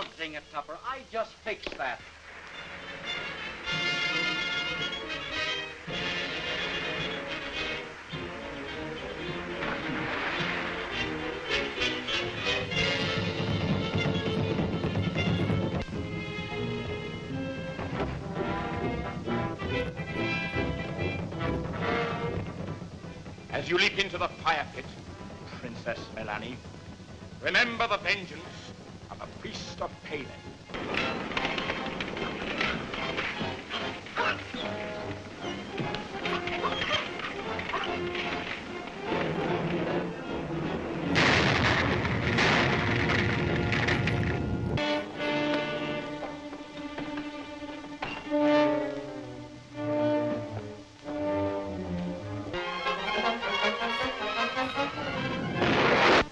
Oh, dang it, Tupper. I just fixed that. As you leap into the fire pit, Princess Melanie, remember the vengeance of a priest of Palin.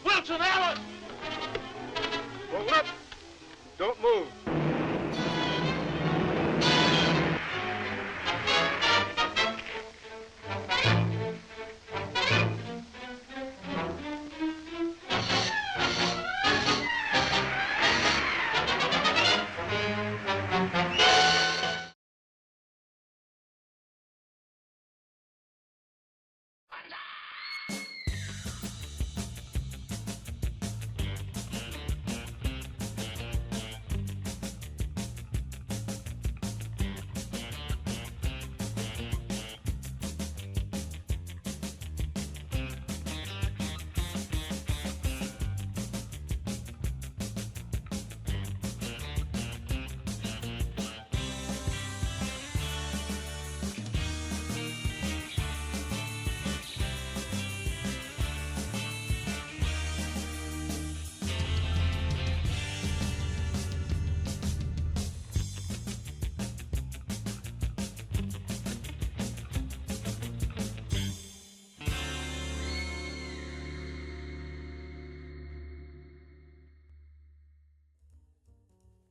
Wilson Allen! Hold up! Don't move.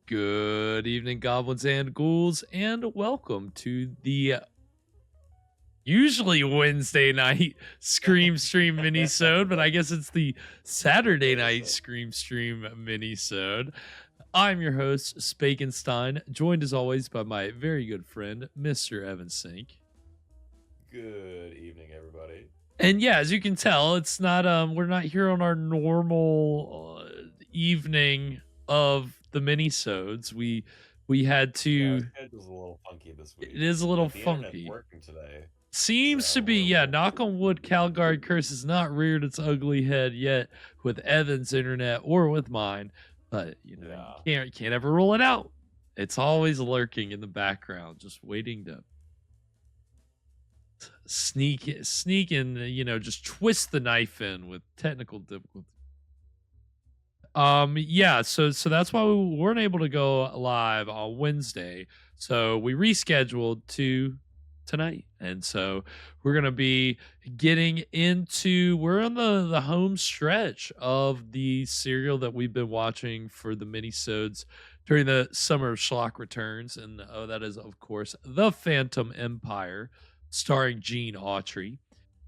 Good evening, goblins and ghouls, and welcome to the usually Wednesday night Scream Stream Minisode, but I guess it's the Saturday night Scream Stream Minisode. I'm your host, Spakenstein, joined as always by my very good friend, Mr. Evan Sink. Good evening, everybody. And yeah, as you can tell, it's not we're not here on our normal evening of the minisodes. We had to. Yeah, our schedule's a little funky this week. It is a little the funky. internet's working today. Seems to be, yeah. Knock on wood, Calgary Curse has not reared its ugly head yet with Evan's internet or with mine. But you know, you can't ever rule it out. It's always lurking in the background, just waiting to sneak in. You know, just twist the knife in with technical difficulty. Yeah, so that's why we weren't able to go live on Wednesday. So we rescheduled to tonight. And so we're going to be getting into, we're on the home stretch of the serial that we've been watching for the minisodes during the summer of Schlock returns. And that is, of course, The Phantom Empire, starring Gene Autry.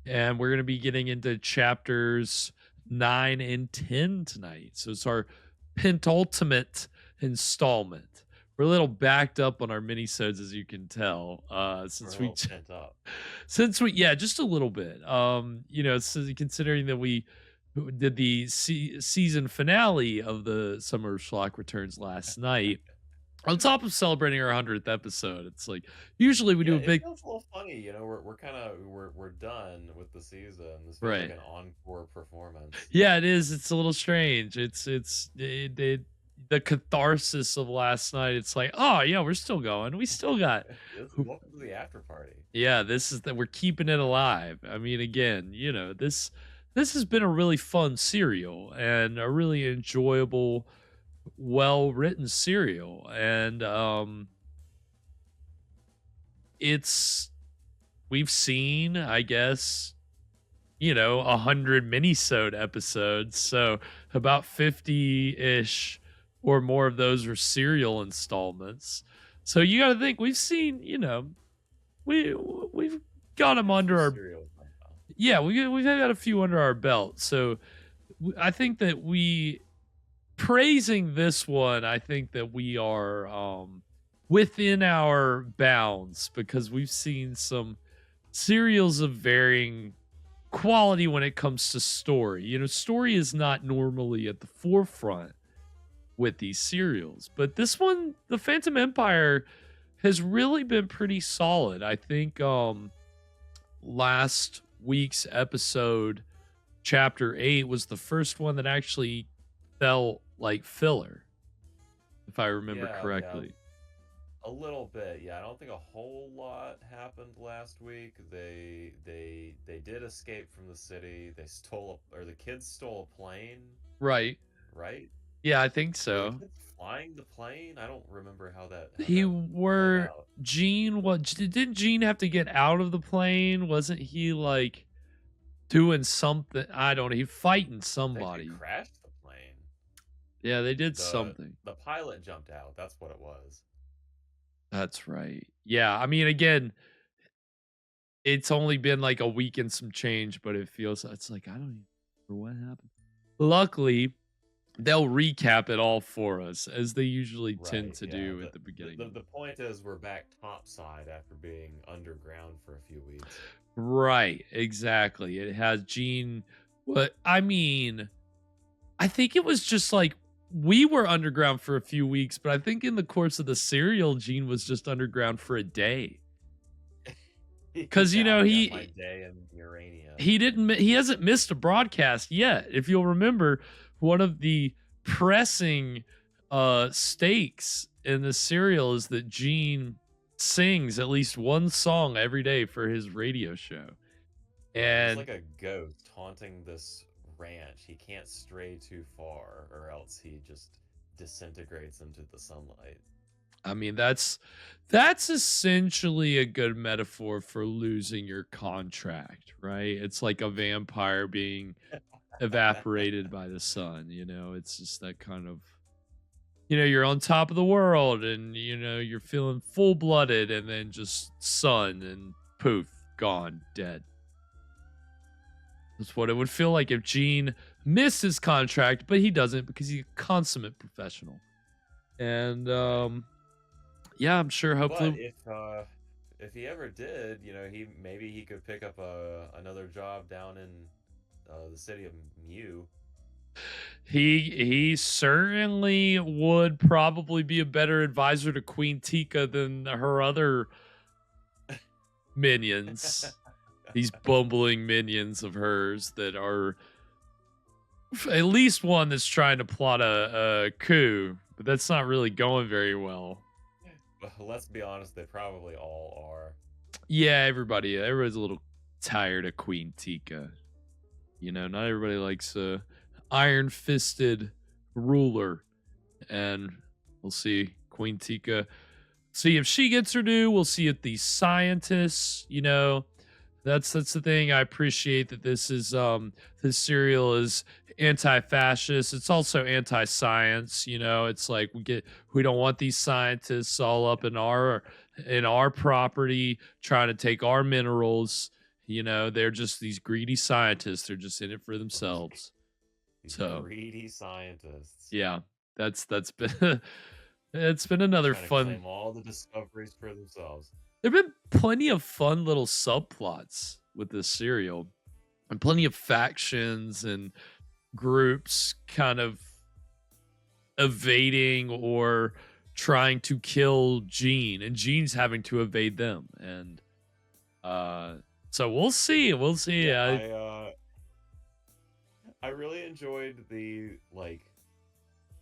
And we're going to be getting into chapters 9 and 10 tonight. So it's our penultimate installment. We're a little backed up on our minisodes, as you can tell, since we just a little bit. You know, so considering that we did the season finale of the Summer of Schlock Returns last night, on top of celebrating our 100th episode. It's like usually we do a big. It feels a little funny, you know. We're done with the season. This feels right. like an encore performance. Yeah, it is. It's a little strange. It's the catharsis of last night. It's like, oh yeah, we're still going. We still got. Welcome to the after party. Yeah, this is that we're keeping it alive. I mean, again, you know, this has been a really fun serial and a really enjoyable, well-written serial, and we've seen, I guess, you know, 100 minisode episodes, so about 50-ish or more of those are serial installments. So you got to think we've seen, you know, we've got them under our we've got a few under our belt. So I think that we praising this one, I think that we are within our bounds because we've seen some serials of varying quality when it comes to story. Story is not normally at the forefront with these serials, but this one, The Phantom Empire, has really been pretty solid. I think last week's episode, chapter 8, was the first one that actually felt like filler, if I remember correctly. A little bit, yeah. I don't think a whole lot happened last week. They did escape from the city. The kids stole a plane, Right. right? Yeah, I think Were so. the kids flying the plane? I don't remember how that played out. Gene, what didn't Gene have to get out of the plane? Wasn't he like doing something? I don't know. He fighting I think somebody. they crashed the plane. Yeah, they did The something. the pilot jumped out. That's what it was. That's right. Yeah, I mean, again, it's only been like a week and some change, but it's like I don't even remember what happened. Luckily, they'll recap it all for us, as they usually tend to do at the beginning. The point is, we're back topside after being underground for a few weeks. Right, exactly. It has Gene. But I mean, I think it was just like we were underground for a few weeks, but I think in the course of the serial, Gene was just underground for a day. Because my he day in Urania. he hasn't missed a broadcast yet. If you'll remember, one of the pressing stakes in the serial is that Gene sings at least one song every day for his radio show. And He's like a ghost haunting this ranch. He can't stray too far, or else he just disintegrates into the sunlight. I mean, that's essentially a good metaphor for losing your contract, right? It's like a vampire being evaporated by the sun. It's just that kind of, you're on top of the world and you're feeling full-blooded, and then just sun and poof, gone, dead. That's what it would feel like if Gene missed his contract, but he doesn't because he's a consummate professional. And yeah, I'm sure hopefully. But if he ever did, he could pick up another job down in the city of Mew. He certainly would probably be a better advisor to Queen Tika than her other minions. These bumbling minions of hers that are at least one that's trying to plot a coup, but that's not really going very well. Let's be honest, they probably all are. Yeah, everybody's a little tired of Queen Tika. Not everybody likes a iron-fisted ruler. And we'll see Queen Tika. See if she gets her due. We'll see if these scientists, that's the thing. I appreciate that this this serial is anti-fascist. It's also anti-science. It's like we don't want these scientists all up in our property trying to take our minerals. They're just these greedy scientists. They're just in it for themselves. Greedy scientists. Yeah, that's been it's been another fun. Claim all the discoveries for themselves. There've been plenty of fun little subplots with this serial, and plenty of factions and groups kind of evading or trying to kill Gene, and Gene's having to evade them. And so we'll see. Yeah, I really enjoyed the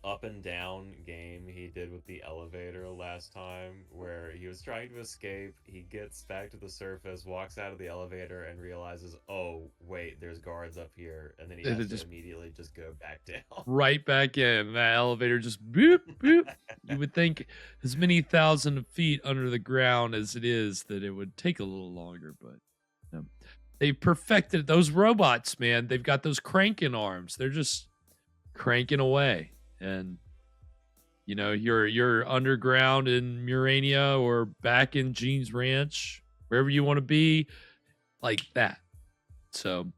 up and down game he did with the elevator last time, where he was trying to escape. He gets back to the surface, walks out of the elevator, and realizes, oh wait, there's guards up here, and then he has to immediately just go back down. Right back in. That elevator just boop boop. You would think as many thousand feet under the ground as it is that it would take a little longer, but they've perfected those robots, man. They've got those cranking arms. They're just cranking away. And you're underground in Murania or back in Gene's ranch, wherever you want to be, like that. So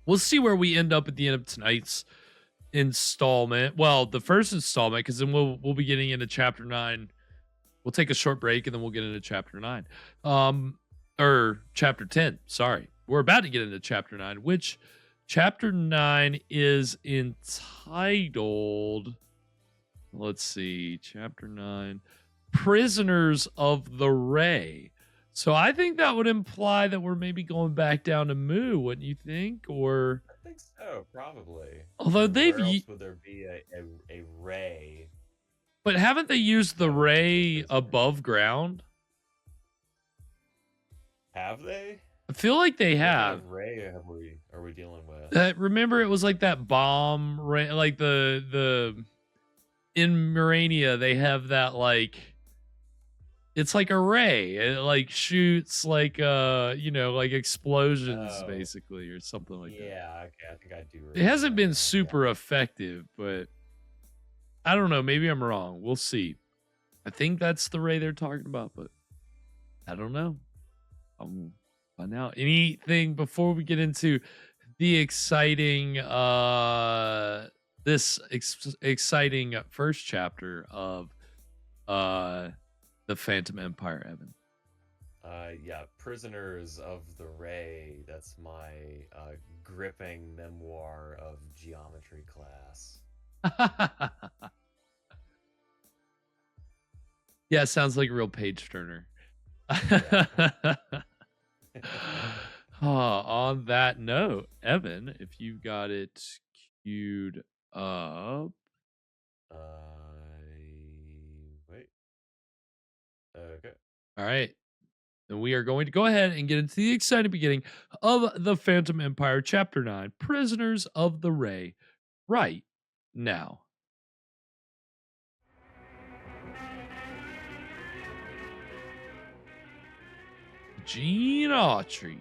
we'll see where we end up at the end of tonight's installment. Well, the first installment, because then we'll be getting into chapter 9. We'll take a short break and then we'll get into chapter 9. Or chapter 10. Sorry. We're about to get into chapter 9, which chapter 9 is entitled, let's see, chapter 9, Prisoners of the Ray. So I think that would imply that we're maybe going back down to Mu, wouldn't you think? Or I think so, probably. although they've Where else would there be a ray? but haven't they used the Yeah, ray it's- above ground? Have they? I feel like they What kind have. of ray are we dealing with? Remember, it was like that bomb ray, like the in Morania they have that like. It's like a ray. It like shoots like like explosions Oh. basically or something like that. Yeah, okay, I think I do. It hasn't remember been that, super yeah. effective, but I don't know. Maybe I'm wrong. We'll see. I think that's the ray they're talking about, but I don't know. I'll find out. Anything before we get into the exciting exciting first chapter of the Phantom Empire, Evan? Yeah, Prisoners of the Ray. That's my gripping memoir of geometry class. Yeah, sounds like a real page turner. On that note, Evan, if you've got it queued up. Wait. Okay. All right. Then we are going to go ahead and get into the exciting beginning of the Phantom Empire, Chapter 9, Prisoners of the Ray, right now. Gene Autry.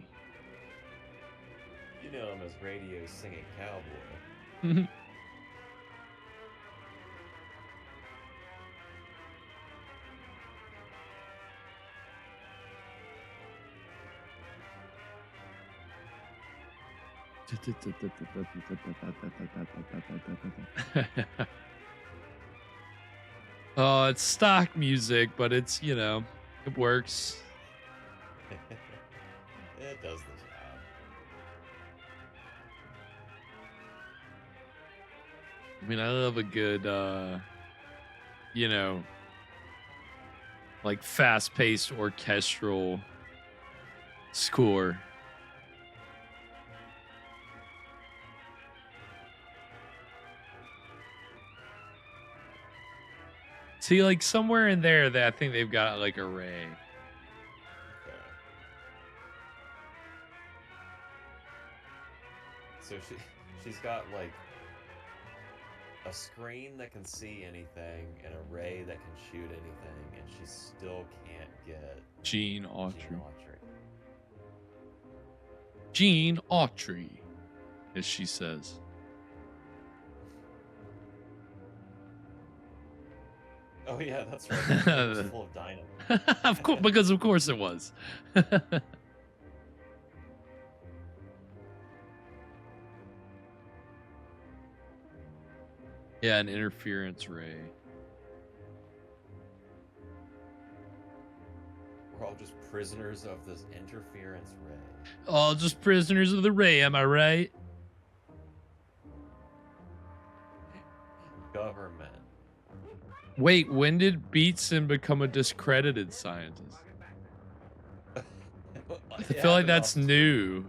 You know him as radio singing cowboy. Oh, it's stock music, but it's, it works. It does the job. I mean, I love a good, like fast-paced orchestral score. See, like somewhere in there, that I think they've got like a ray. Okay. So she's got like a screen that can see anything and a ray that can shoot anything, and she still can't get Gene Autry. Gene Autry. Gene Autry, as she says. Oh yeah, that's right. It was full of dynamite. Of course, because of course it was. Yeah, an interference ray. We're all just prisoners of this interference ray. All just prisoners of the ray, am I right? Government. Wait, when did Beatson become a discredited scientist? I feel like that's new.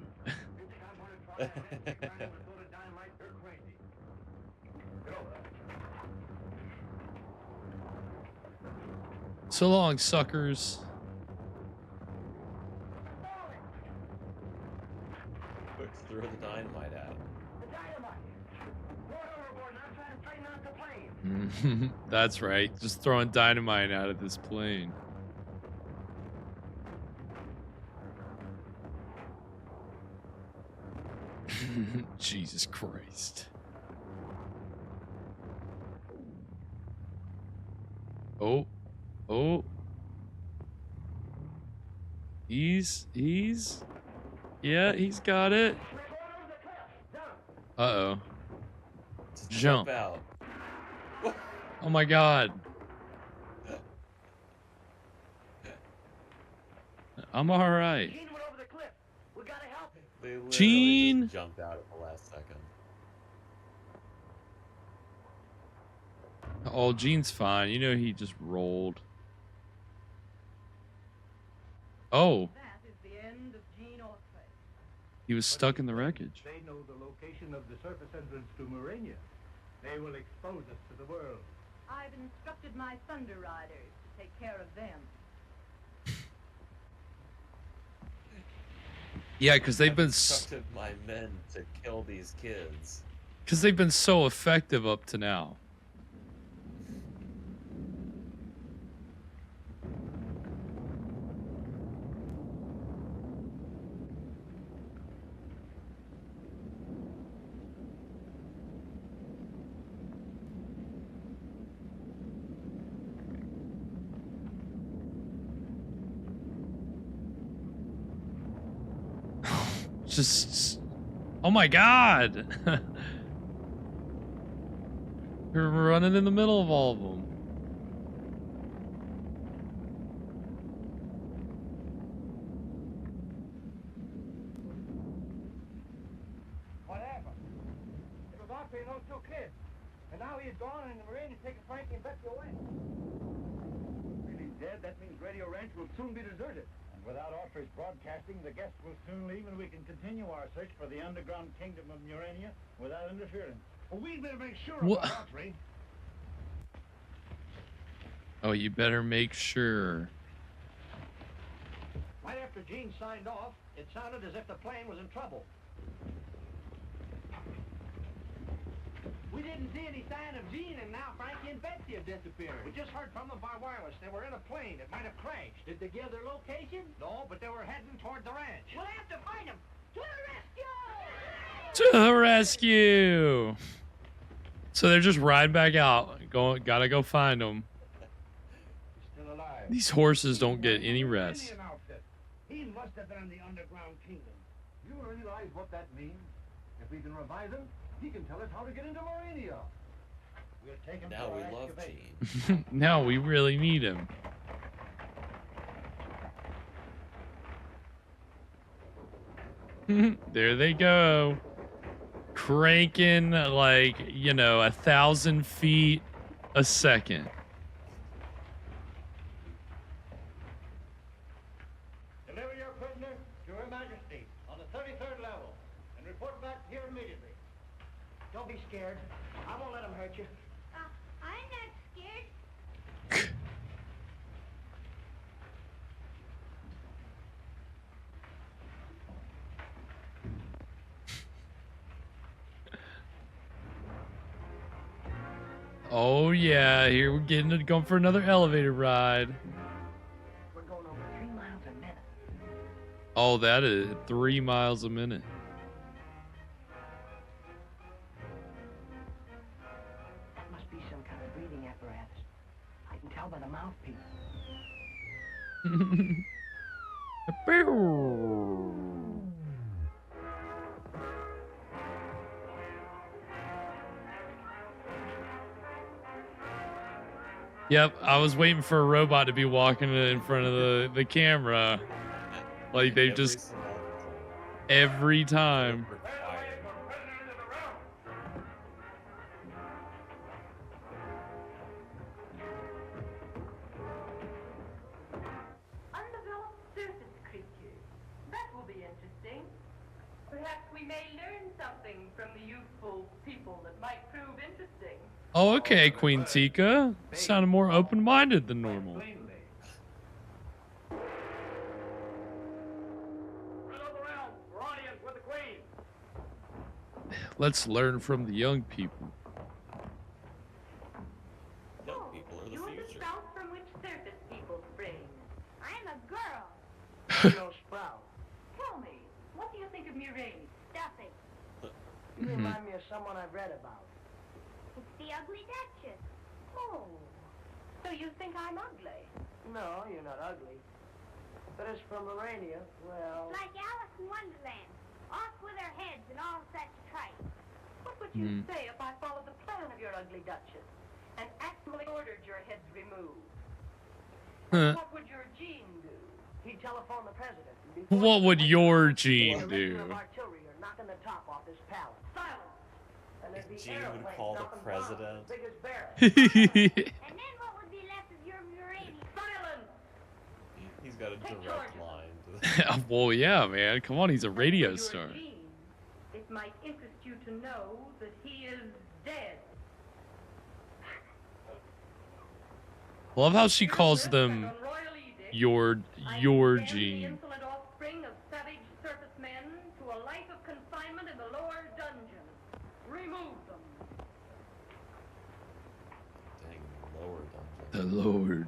So long, suckers. Quick, throw the dynamite at him. That's right. Just throwing dynamite out of this plane. Jesus Christ. Oh. Oh. Yeah, he's got it. Uh-oh. Jump. out. Oh my god. I'm alright. Gene went over the cliff. We gotta help him. They literally Gene. just jumped out at the last second. Oh, Gene's fine. You know he just rolled. Oh. That is the end of Gene Ortway. He was stuck in the wreckage. They know the location of the surface entrance to Murania. They will expose us to the world. I've instructed my Thunder Riders to take care of them. Yeah, because they've I've been instructed my men to kill these kids. so effective up to now. Just, oh my god. You're running in the middle of all of them. What happened? It was Arthur and those two kids. And now he is gone and the Marine is taking Frankie and Betsy away. If he's dead, that means Radio Ranch will soon be deserted. And without Arthur's broadcasting, the guests will soon leave and we can continue our search for the underground kingdom of Murania without interference. Well, we better make sure What? about Arthur. Oh, you better make sure. Right after Gene signed off, it sounded as if the plane was in trouble. We didn't see any sign of Gene, and now Frankie and Betsy have disappeared. We just heard from them by wireless. They were in a plane. It might have crashed. Did they give their location? No, but they were heading toward the ranch. We'll have to find them. To the rescue! To the rescue! So they're just riding back out. Gotta go find them. He's still alive. These horses don't get any rest. Indian outfit. He must have been in the underground kingdom. You realize what that means? If we can revive him, he can tell us how to get into Murania. We'll take him Now to we our love excavation. Gene. Now we really need him. There they go. Cranking like, you know, 1,000 feet a second. Deliver your prisoner to Her Majesty on the 33rd level and report back here immediately. Don't be scared. I won't let him hurt you. I'm not scared. Oh yeah, here we're getting to go for another elevator ride. We're going over 3 miles a minute. Oh, that is 3 miles a minute. That must be some kind of breathing apparatus. I can tell by the mouthpiece. Yep, I was waiting for a robot to be walking in front of the camera. Like they Every just single time. every time. Required. Undeveloped surface creatures. That will be interesting. Perhaps we may learn something from the youthful people that might prove interesting. Oh, okay, Queen Tika. Sounded more open-minded than normal. Right over around. We're audience with the Queen. Let's learn from the young people. Young people are the You're the future. sprout from which surface people spring. I'm a girl. No sprout. Tell me, what do you think of Murray? Stuffing. You remind me of someone I've read about. It's the ugly Duchess. Oh, so you think I'm ugly? No, you're not ugly. But as for Murania, well... Like Alice in Wonderland. Off with her heads and all such tripe. What would you say if I followed the ugly duchess and actually ordered your heads removed. Huh. What would your Gene do? He'd telephone the president. What would your Gene The do? of artillery are knocking the top off this palace. Silence. And there'd be Gene would airplanes call the dropping bombs president. as big as barrels. And then what would be left of your uranium? Silence. He's got a Take direct charge. line to the Well, yeah, man. Come on, he's a radio For your star. Gene, it might interest you to know that he is dead. Love how she calls Here's them this, and on royal edict, your I condemn the Gene. insolent offspring of savage surface men to a life of confinement in the lower dungeon. Remove them. dang lower dungeon.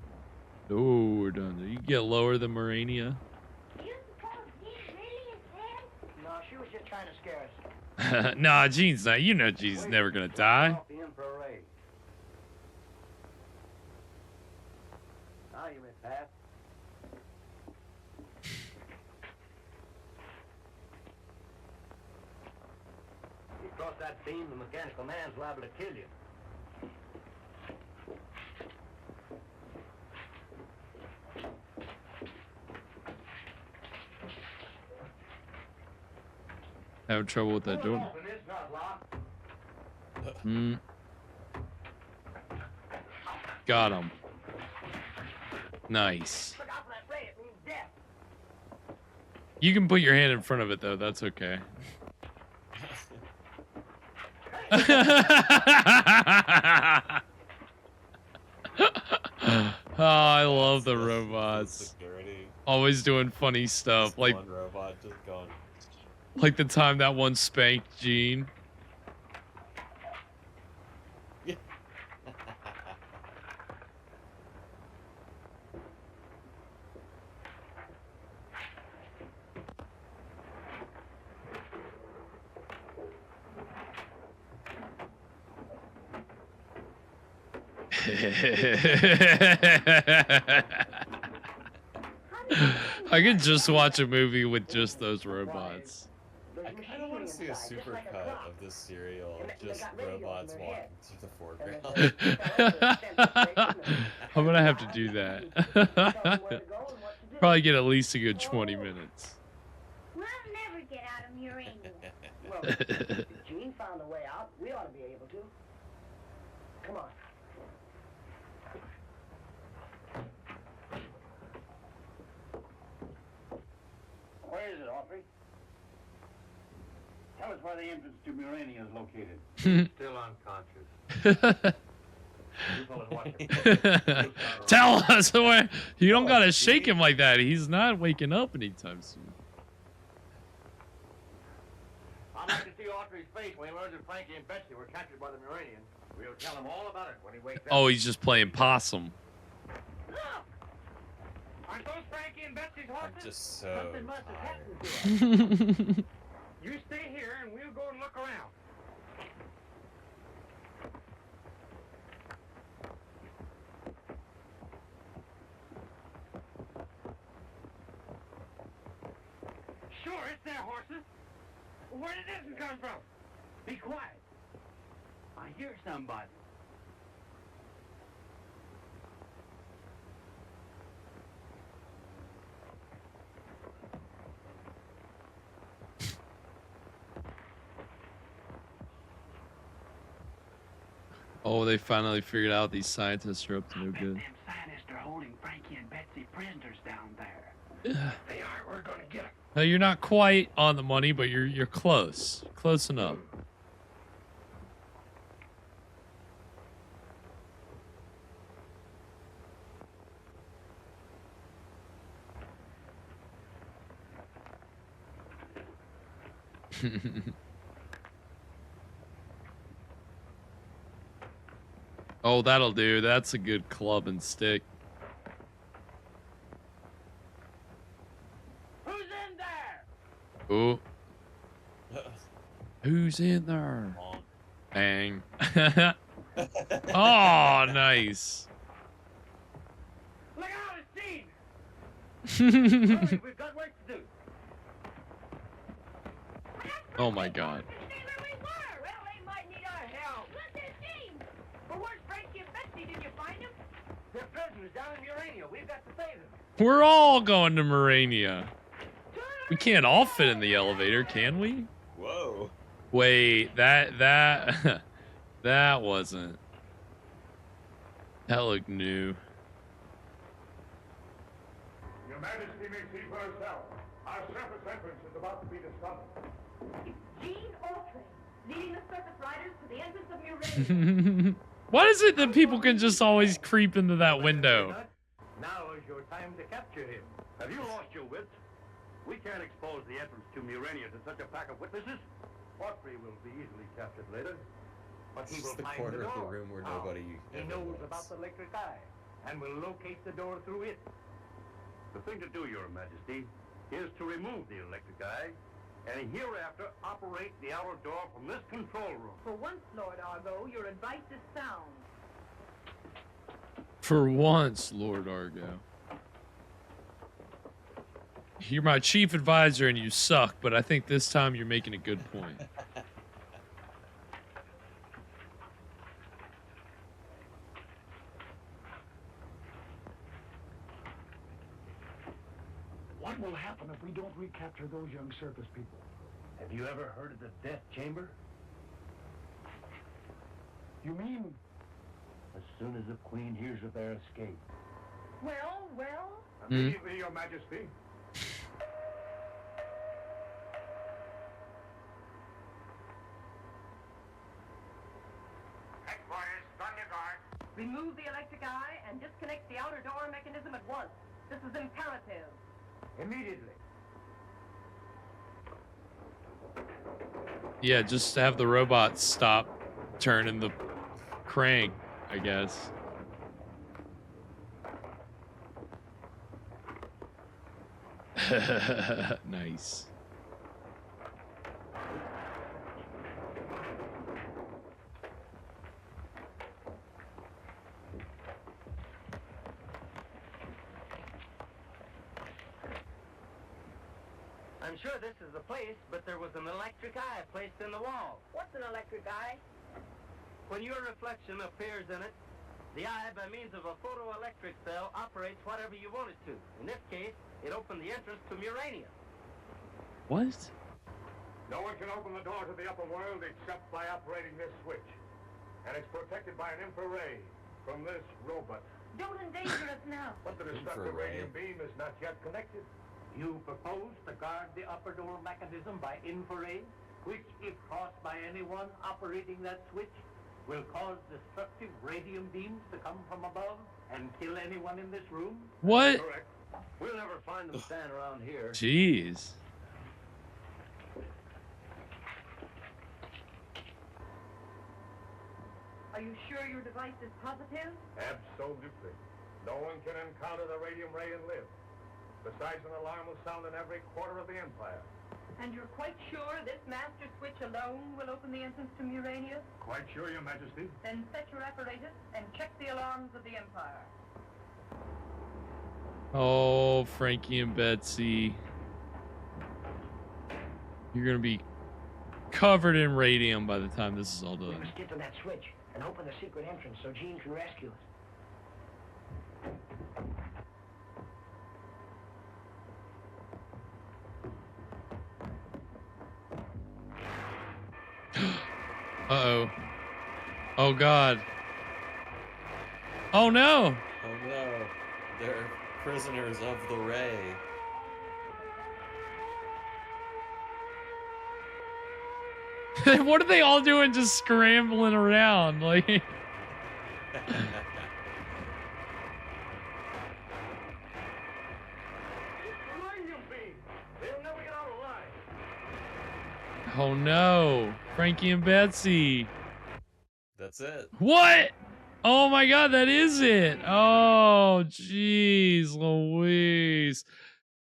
The Lord dungeon. You get lower than Morania. Do you suppose Gene really is dead? No, she was just trying to scare us. Nah, Gene's not. You know Gene's never gonna die. Off the infrared. Now you may pass. You cross that beam, the mechanical man's liable to kill you. Having trouble with that door. Open this, not locked. Hmm. Got him. Nice. Look out for that ray, it means death. You can put your hand in front of it though. That's okay. Oh, I love the robots. Security. Always doing funny stuff. Just Like one robot just going. the time that one spanked Gene. Yeah. I could just watch a movie with just those robots. There's I kind of want to see a machinery inside, just super like a cut clock. of this serial, And they just got radios in robots their walking head. through the And foreground. there's a fella at the station I'm gonna have to do that. that tells them where to go and what to do. Probably get at least a good 20 minutes. We'll never get out of uranium. Well, if Gene found a way out, we ought to be able to. Come on. Where is it, Autry? Tell us where the entrance to Murania is located. Still unconscious. You fellas watch him. Tell us where. You don't gotta shake him like that. He's not waking up anytime soon. I'd like to see Autry's face when he learns that Frankie and Betsy were captured by the Muranians. We'll tell him all about it when he wakes up. Oh, he's just playing possum. Look! Aren't those Frankie and Betsy's I'm horses? just so Something must have tired. happened to them. You stay here and we'll go and look around. Sure, it's their horses. Where did this one come from? Be quiet. I hear somebody. Oh, they finally figured out these scientists are up to no good. Them scientists are holding Frankie and Betsy prisoners down there. Yeah. They are. We're gonna get them. No, you're not quite on the money, but you're close. Close enough. Oh, that'll do. That's a good club and stick. Who's in there? Oh, who's in there? Honk. Bang. Oh, nice. Look out, it's Gene. Hurry, we've got work to do. Oh my god. Stay where we were. Well, they might need our help. Look, there's Gene. prisoners down in Urania. We've got to save them. We're all going to Morania. We can't all fit in the elevator, can we? Whoa. Wait, that that wasn't. That looked new. Your Majesty may see for herself. Our surface entrance is about to be discovered. Gene Autry, leading the surface riders to the entrance of Urania. Why is it that people can just always creep into that window? Now is your time to capture him. Have you lost your wits? We can't expose the entrance to Murania to such a pack of witnesses. Autry will be easily captured later, but he This will is the find corner the of the door. room where How? nobody He ever knows looks. about the electric eye and will locate the door through it. The thing to do, Your Majesty, is to remove the electric eye and hereafter operate the outer door from this control room. For once, Lord Argo, your advice is sound. For once, Lord Argo. You're my chief advisor and you suck, but I think this time you're making a good point. What will happen if we don't recapture those young surface people? Have you ever heard of the death chamber? You mean as soon as the Queen hears of their escape? Well, Immediately, Your Majesty. Headquarters, Thunder Guard. remove the electric eye and disconnect the outer door mechanism at once. This is imperative. Immediately. Yeah, just have the robot stop turning the crank, I guess. Nice. I'm sure this is the place, but there was an electric eye placed in the wall. What's an electric eye? When your reflection appears in it, the eye, by means of a photoelectric cell, operates whatever you want it to. In this case, it opened the entrance to Murania. What? No one can open the door to the upper world except by operating this switch. And it's protected by an infrared from this robot. Don't endanger us now. But the destructive Infrared. radium beam is not yet connected. You propose to guard the upper door mechanism by infrared, which, if crossed by anyone operating that switch, will cause destructive radium beams to come from above and kill anyone in this room? What? Correct. We'll never find them standing around here. Jeez. Are you sure your device is positive? Absolutely. No one can encounter the radium ray and live. Besides, an alarm will sound in every quarter of the Empire. And you're quite sure this master switch alone will open the entrance to Murania? Quite sure, Your Majesty. Then set your apparatus and check the alarms of the Empire. Oh, Frankie and Betsy. You're gonna be covered in radium by the time this is all We done. must get to that switch and open the secret entrance so Jean can rescue us. Uh-oh. Oh, God. Oh, no. Oh no, they're prisoners of the Ray. What are they all doing just scrambling around? Like, Radium beam! They'll never get out alive. oh, no. Frankie and Betsy. That's it. What? Oh, my God, that is it. Oh, jeez, Louise.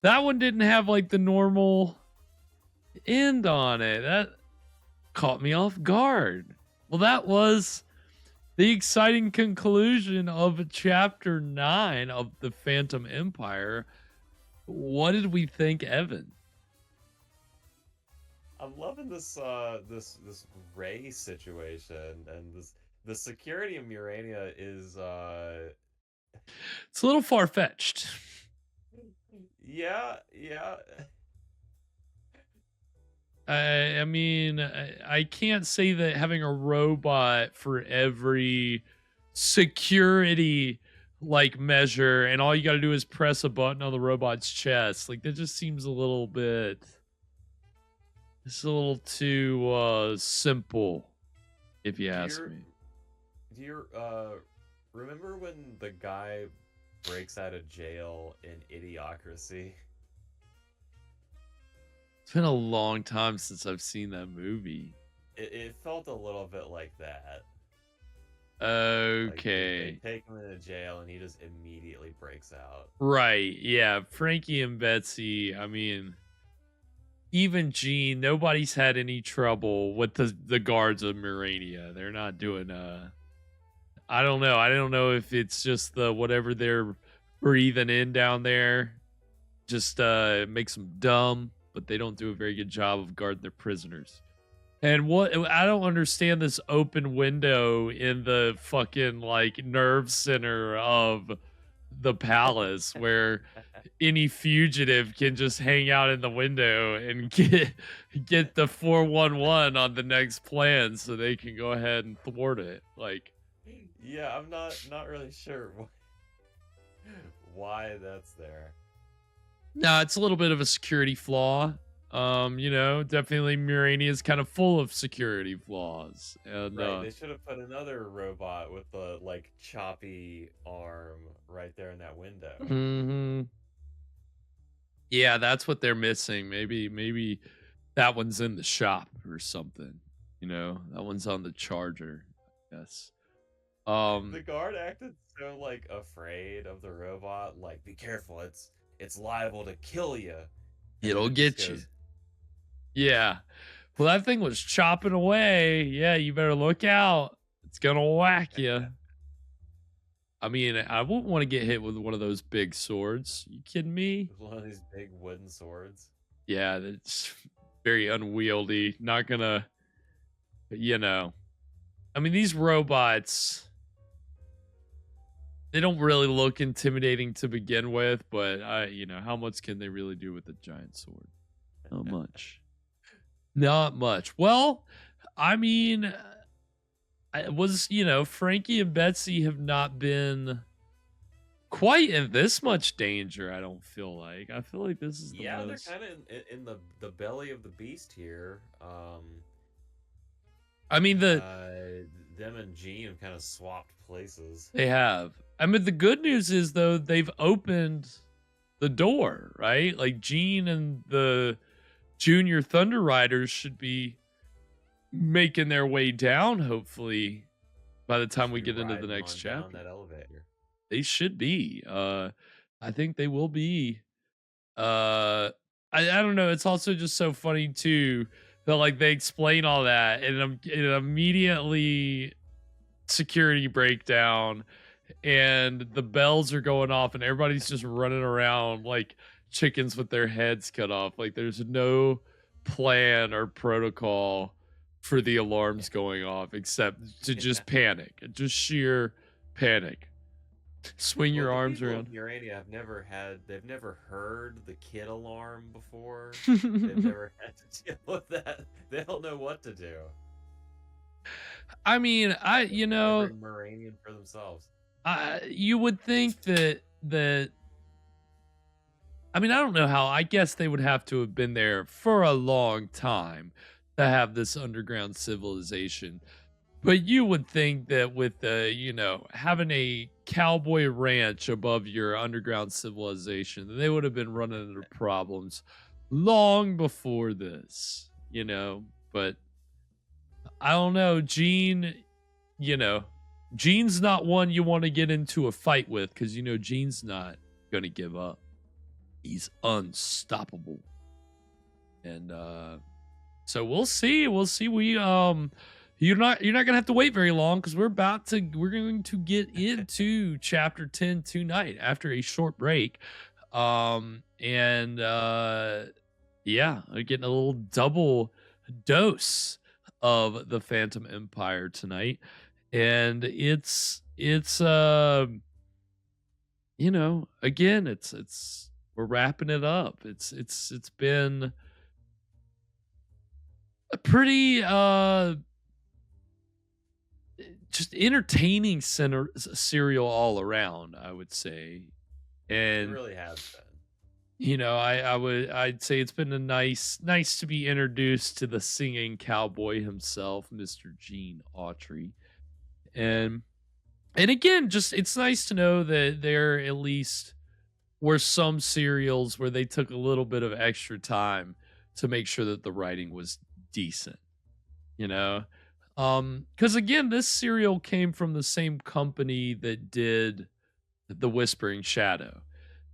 That one didn't have, like, the normal end on it. That caught me off guard. Well, that was the exciting conclusion of chapter 9 of the Phantom Empire. What did we think, Evan? I'm loving this this Ray situation, and the security in Murania is It's a little far-fetched. Yeah. I mean, I can't say that having a robot for every security like measure and all you got to do is press a button on the robot's chest. Like that just seems a little bit, it's a little too simple, if you ask me. Do you remember when the guy breaks out of jail in Idiocracy? It's been a long time since I've seen that movie. It felt a little bit like that. Okay. Like they take him into jail and he just immediately breaks out. Right. Yeah. Frankie and Betsy. I mean, even Gene, nobody's had any trouble with the guards of Murania. They're not doing I don't know. I don't know if it's just the whatever they're breathing in down there just makes them dumb, but they don't do a very good job of guarding their prisoners. And what I don't understand this open window in the fucking like nerve center of the palace where any fugitive can just hang out in the window and get the 411 on the next plan so they can go ahead and thwart it. Like, yeah, I'm not really sure why that's there. No, it's a little bit of a security flaw. You know, definitely Murania is kind of full of security flaws. And right, they should have put another robot with the like choppy arm right there in that window. Mm-hmm. Yeah, that's what they're missing. Maybe that one's in the shop or something. You know, that one's on the charger, I guess. The guard acted so like afraid of the robot, like, be careful, it's liable to kill you. It'll get you. Yeah. Well, that thing was chopping away. Yeah, you better look out. It's gonna whack you. I mean, I wouldn't want to get hit with one of those big swords. You kidding me? One of these big wooden swords. Yeah, that's very unwieldy. Not gonna, you know. I mean, these robots, they don't really look intimidating to begin with, but you know, how much can they really do with a giant sword? Not much. Not much. Well, I mean, you know, Frankie and Betsy have not been quite in this much danger, I don't feel like. I feel like this is the most... they're kind of in the belly of the beast here. I mean, them and Gene have kind of swapped places. They have. I mean, the good news is, though, they've opened the door, right? Like, Gene and the Junior Thunder Riders should be making their way down, hopefully, by the time we get into the next chapter. That elevator. They should be. I think they will be. I don't know. It's also just so funny, too, that, like, they explain all that, and it immediately security breakdown, and the bells are going off, and everybody's just running around like chickens with their heads cut off. Like, there's no plan or protocol for the alarms going off except to just panic, just sheer panic. Swing your arms around. Urania they've never heard the kid alarm before. They've never had to deal with that. They don't know what to do. I mean, you know, Moranian for themselves. You would think that I mean, I don't know how. I guess they would have to have been there for a long time to have this underground civilization. But you would think that with you know, having a cowboy ranch above your underground civilization, they would have been running into problems long before this, you know. But I don't know, Gene, you know, Gene's not one you want to get into a fight with, because, you know, Gene's not going to give up. He's unstoppable. And so we'll see. You're not gonna have to wait very long, because we're going to get into chapter 10 tonight after a short break. Yeah, I'm getting a little double dose of the Phantom Empire tonight, and it's you know, again, we're wrapping it up. It's been a pretty just entertaining serial all around, I would say. It And really has been. you know, I'd say it's been a nice to be introduced to the singing cowboy himself, Mr. Gene Autry. And again, just it's nice to know that there at least were some serials where they took a little bit of extra time to make sure that the writing was decent, you know? Because again, this serial came from the same company that did The Whispering Shadow.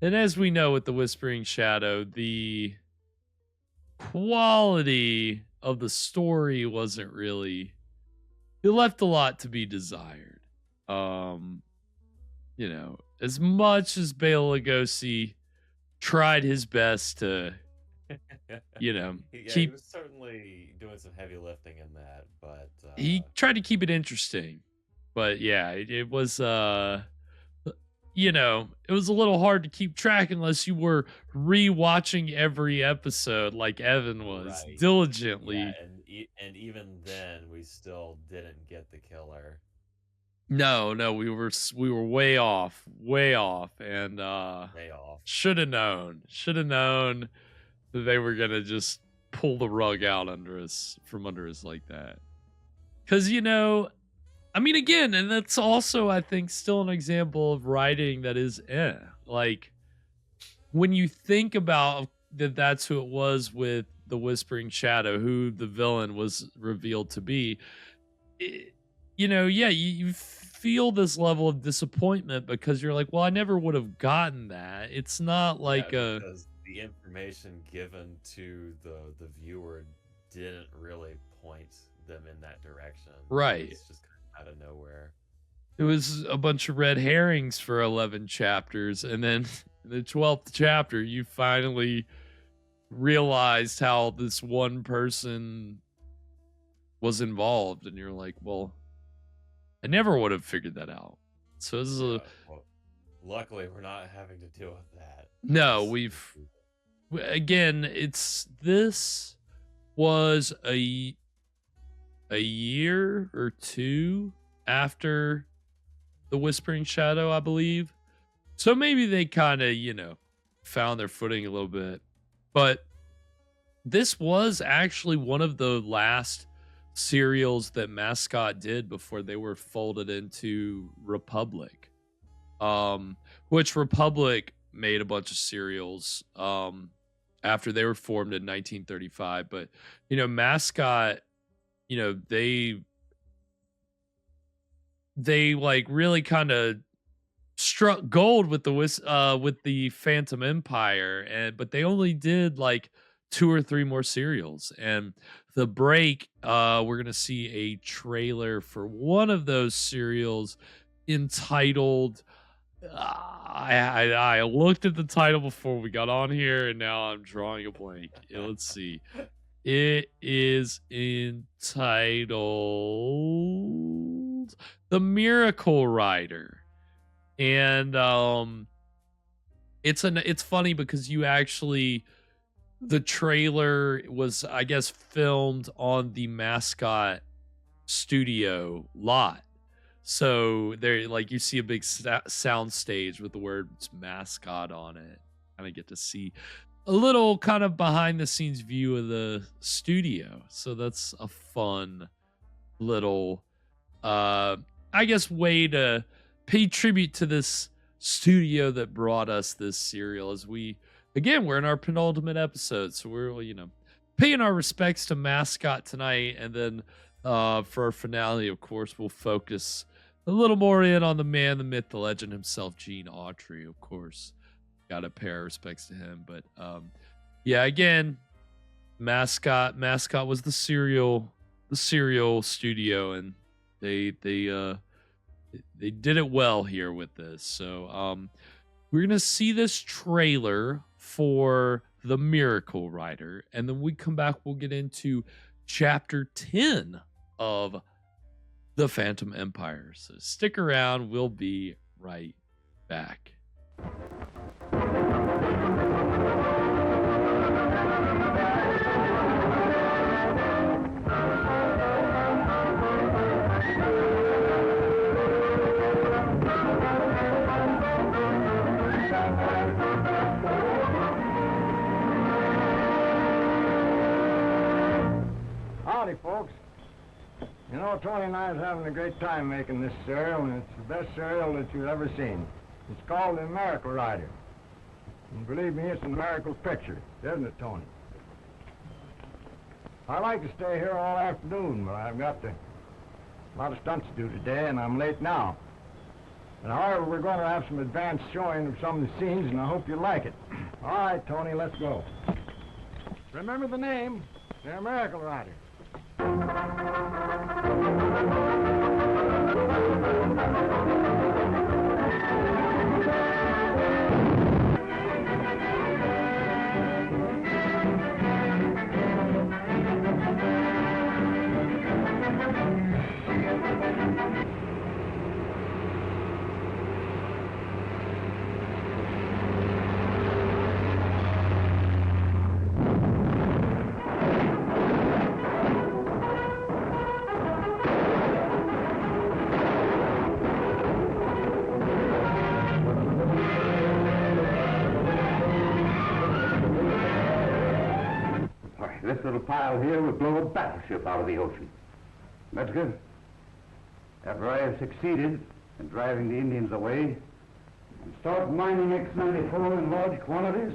And as we know with The Whispering Shadow, the quality of the story wasn't really, it left a lot to be desired. You know, as much as Bela Lugosi tried his best to, you know, He was certainly doing some heavy lifting in that, but he tried to keep it interesting. But yeah, it was you know, it was a little hard to keep track unless you were rewatching every episode like Evan was right. diligently. Yeah, and even then, we still didn't get the killer. No, we were way off, and Way off. should have known that they were gonna just pull the rug out from under us like that. Because you know, I mean, again, and that's also, I think, still an example of writing that is, like, when you think about that's who it was with The Whispering Shadow, who the villain was revealed to be, you know, yeah, you feel this level of disappointment because you're like, well, I never would have gotten that. It's not like because the information given to the viewer didn't really point them in that direction. Right. It's just out of nowhere. It was a bunch of red herrings for 11 chapters, and then in the 12th chapter, you finally realized how this one person was involved, and you're like, well, I never would have figured that out. So this is well, luckily, we're not having to deal with that. no, again, this was a year or two after The Whispering Shadow, I believe. So maybe they kind of, you know, found their footing a little bit. But this was actually one of the last serials that Mascot did before they were folded into Republic. Which Republic made a bunch of serials after they were formed in 1935. But, you know, Mascot, you know, they like really kind of struck gold with the Phantom Empire, but they only did like 2 or 3 more serials. And the break, we're gonna see a trailer for one of those serials entitled. I looked at the title before we got on here, and now I'm drawing a blank. Let's see. It is entitled The Miracle Rider. And it's funny because the trailer was, I guess, filmed on the Mascot studio lot. So there, like, you see a big sound stage with the words Mascot on it. And I get to see a little kind of behind the scenes view of the studio. So that's a fun little, I guess, way to pay tribute to this studio that brought us this serial. As we're in our penultimate episode. So we're, you know, paying our respects to Mascot tonight. And then for our finale, of course, we'll focus a little more in on the man, the myth, the legend himself, Gene Autry, of course. Gotta pay our respects to him. But yeah, again, Mascot was the serial studio, and they did it well here with this. So we're gonna see this trailer for The Miracle Rider, and then we come back, we'll get into chapter 10 of The Phantom Empire. So stick around, we'll be right back. Howdy, folks. You know, Tony and I is having a great time making this cereal, and it's the best cereal that you've ever seen. It's called the Miracle Rider. And believe me, it's a miracle picture, isn't it, Tony? I'd like to stay here all afternoon, but I've got a lot of stunts to do today, and I'm late now. And however, we're going to have some advanced showing of some of the scenes, and I hope you like it. All right, Tony, let's go. Remember the name, the Miracle Rider. This little pile here would blow a battleship out of the ocean. That's good. After I have succeeded in driving the Indians away and start mining X-94 in large quantities,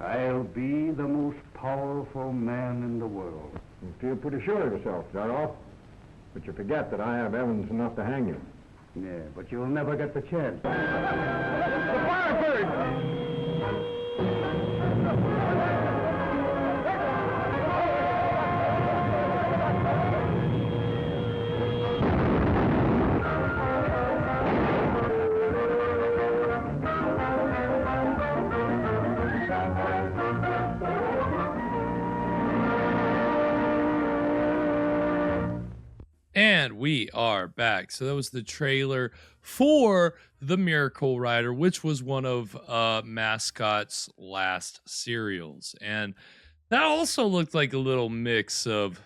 I'll be the most powerful man in the world. You feel pretty sure of yourself, Darrow. But you forget that I have evidence enough to hang you. Yeah, but you'll never get the chance. The Firebird! And we are back. So that was the trailer for The Miracle Rider, which was one of Mascot's last serials. And that also looked like a little mix of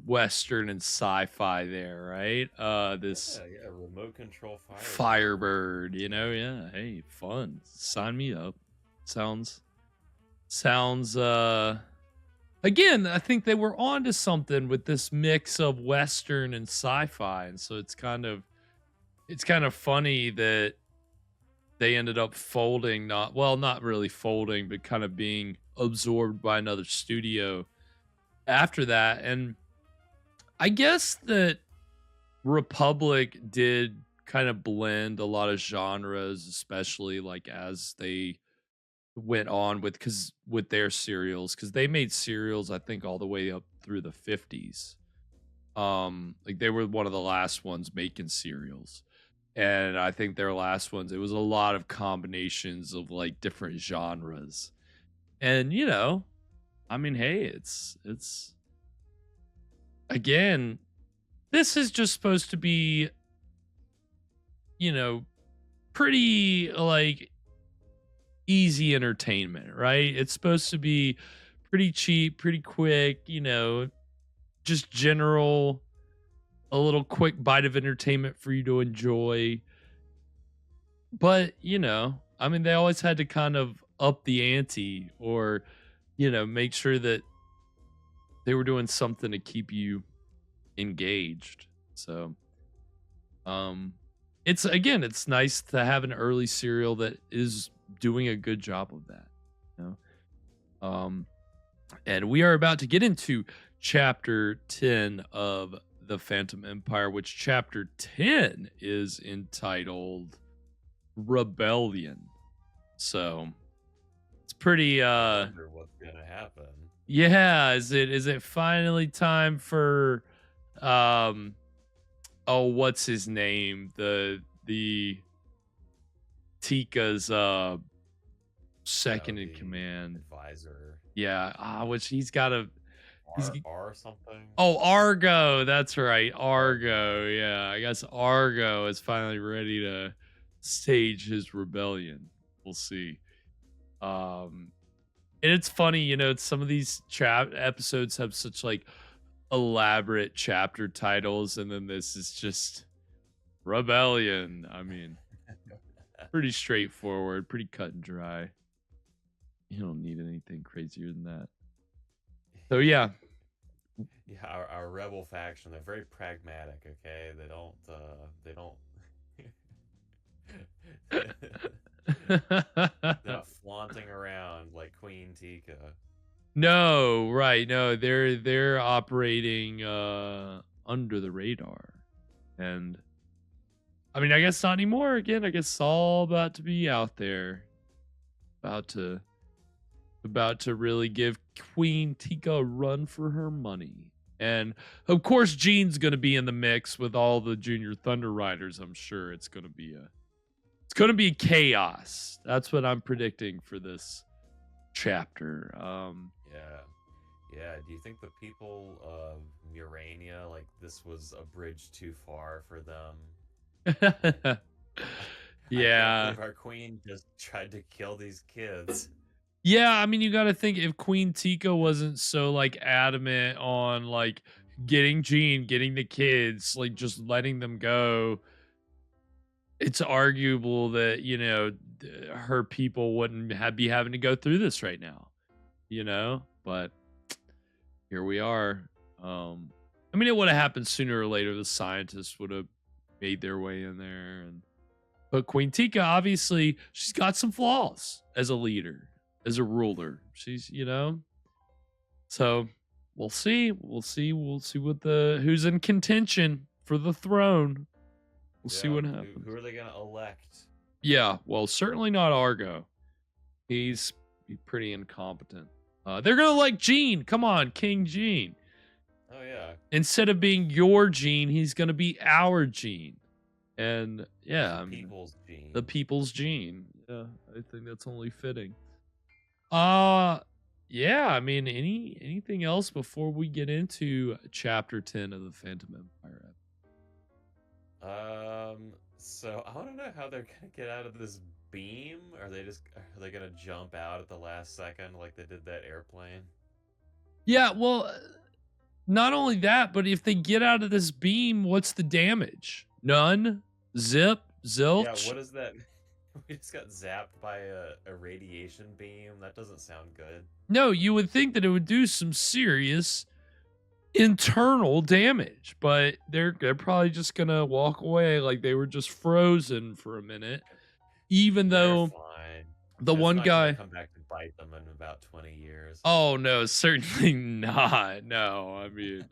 Western and sci-fi there, right? This remote control Firebird, you know, yeah. Hey, fun. Sign me up. Sounds again, I think they were onto something with this mix of Western and sci-fi, and so it's kind of funny that they ended up folding, not really folding, but kind of being absorbed by another studio after that. And I guess that Republic did kind of blend a lot of genres, especially like as they went on with their serials, because they made serials I think all the way up through the 50s. Like they were one of the last ones making serials, and I think their last ones, it was a lot of combinations of like different genres. And you know, I mean, hey, it's again, this is just supposed to be, you know, pretty like easy entertainment, right? It's supposed to be pretty cheap, pretty quick, you know, just general, a little quick bite of entertainment for you to enjoy. But, you know, I mean, they always had to kind of up the ante, or, you know, make sure that they were doing something to keep you engaged. So, it's nice to have an early serial that is doing a good job of that, you know. And we are about to get into chapter 10 of The Phantom Empire, which chapter 10 is entitled Rebellion. So it's pretty I wonder what's gonna happen. Yeah, is it finally time for what's his name? The Tika's second in command advisor. Yeah, which he's got a R something. Oh, Argo, that's right, Argo. Yeah, I guess Argo is finally ready to stage his rebellion. We'll see. And it's funny, you know, some of these episodes have such like elaborate chapter titles, and then this is just rebellion. I mean, pretty straightforward, pretty cut and dry. You don't need anything crazier than that. So yeah. Yeah, our rebel faction, they're very pragmatic, okay? They don't they're not flaunting around like Queen Tika. No, right. No, they're operating under the radar. And I mean, I guess not anymore. Again, I guess it's all about to be out there. About to really give Queen Tika a run for her money. And of course, Gene's going to be in the mix with all the Junior Thunder Riders. I'm sure it's going to be chaos. That's what I'm predicting for this chapter. Yeah. Do you think the people of Murania, like, this was a bridge too far for them? Yeah. I can't believe our queen just tried to kill these kids. Yeah, I mean, you got to think if Queen Tika wasn't so like adamant on like getting Gene, getting the kids, like just letting them go, it's arguable that, you know, her people wouldn't be having to go through this right now, you know, but here we are. I mean, it would have happened sooner or later. The scientists would have made their way in there. But Queen Tika, obviously, she's got some flaws as a leader, as a ruler. She's, you know, so we'll see. We'll see what who's in contention for the throne. We'll see what happens. Who are they going to elect? Yeah, well, certainly not Argo. He's pretty incompetent. They're going to elect Gene. Come on, King Gene. Oh, yeah. Instead of being your Gene, he's going to be our Gene. And, yeah. People's Gene. The people's Gene. Yeah, I think that's only fitting. Yeah, I mean, anything else before we get into Chapter 10 of the Phantom Empire? So I want to know how they're gonna get out of this beam. Are they gonna jump out at the last second like they did that airplane? Yeah, well, not only that, but if they get out of this beam, what's the damage? None? Zip? Zilch? Yeah, what is that? We just got zapped by a radiation beam. That doesn't sound good. No, you would think that it would do some serious internal damage, but they're probably just gonna walk away like they were just frozen for a minute. Even though the one guy come back to bite them in about 20 years. Oh no, certainly not. No, I mean,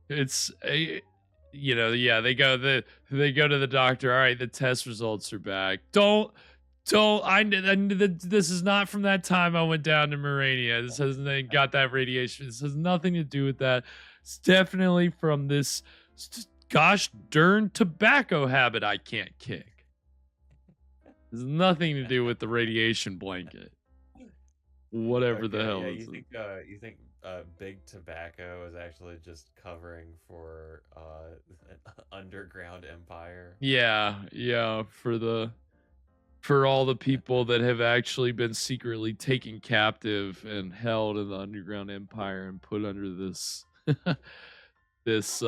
it's a. You know, yeah, they go to the doctor. All right, the test results are back. Don't. This is not from that time I went down to Murania. This hasn't got that radiation. This has nothing to do with that. It's definitely from this gosh darn tobacco habit I can't kick. There's nothing to do with the radiation blanket. Whatever the hell is it. You think Big Tobacco is actually just covering for an underground empire? Yeah, for all the people that have actually been secretly taken captive and held in the underground empire and put under this this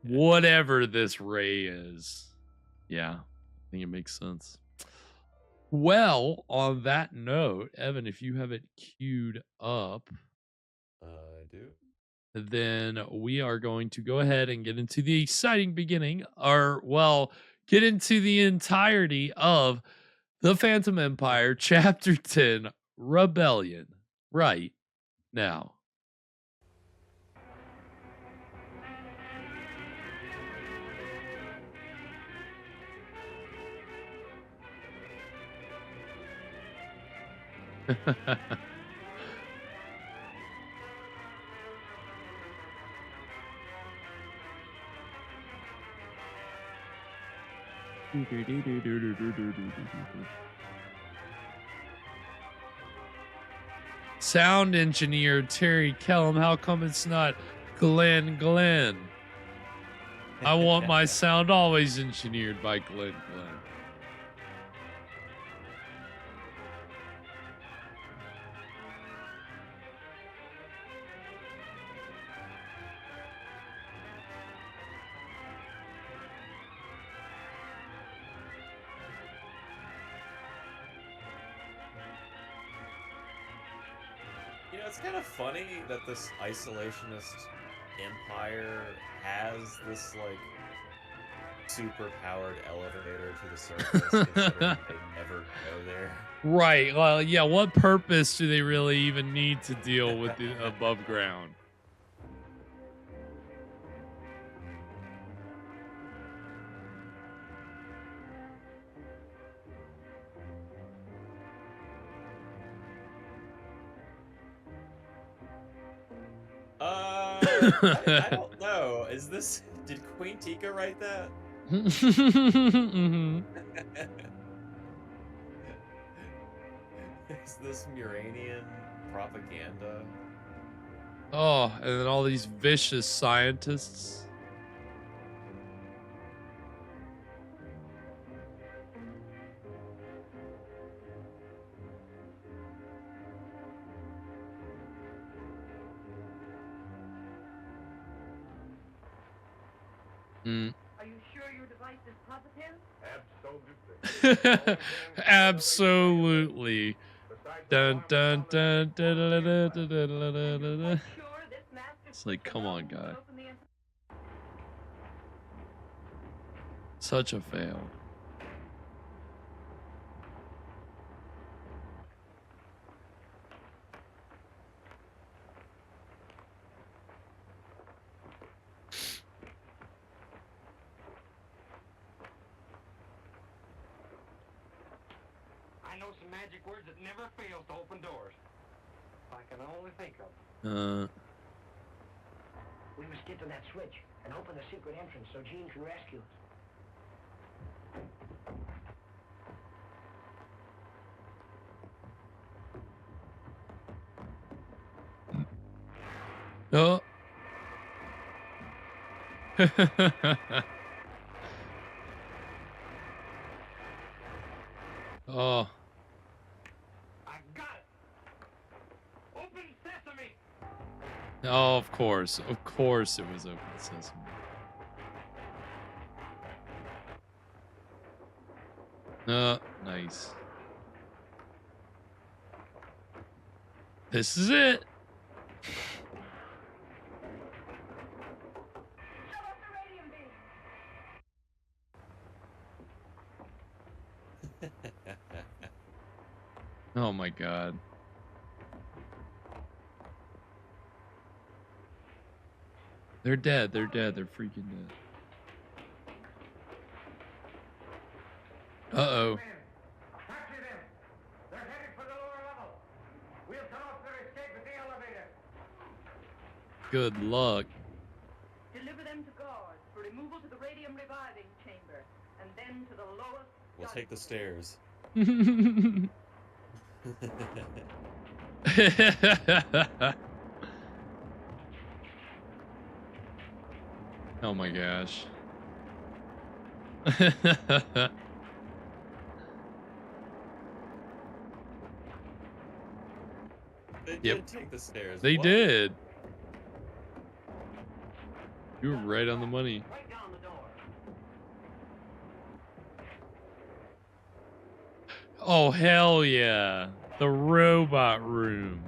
whatever this ray is. Yeah, I think it makes sense. Well, on that note, Evan, if you have it queued up, I do. Then we are going to go ahead and get into the exciting beginning, get into the entirety of the Phantom Empire, Chapter 10, Rebellion, right now. Sound engineer Terry Kellum, how come it's not Glenn? I want my sound always engineered by Glenn Glenn. You know, it's kind of funny that this isolationist empire has this, like, super-powered elevator to the surface, considering they never go there. Right. Well, yeah, what purpose do they really even need to deal with the above ground? I don't know. Did Queen Tika write that? Mhm. Is this Muranian propaganda? Oh, and then all these vicious scientists. Mm. Are you sure your device is positive? Absolutely. Absolutely. Dun dun dun dun dun dun dun dun dun dun dun. Sure, this master It's like, come on, guy. will open the Such a fail. I know some magic words that never fail to open doors. If I can only think of them. We must get to that switch and open the secret entrance so Jean can rescue us. Oh. Oh. I got it. Open sesame. Oh, of course. Of course it was open sesame. Nice. This is it. Shut off the radium beam. Oh my god. They're dead. They're dead. They're freaking dead. Uh-oh. Capture them. They're headed for the lower level. We'll cut off their escape with the elevator. Good luck. Deliver them to guards for removal to the radium reviving chamber, and then to the lowest. We'll take the stairs. Oh my gosh. They Yep. did take the stairs. They What? did. You were right on the money. Right down the door. Oh, hell yeah. The robot room.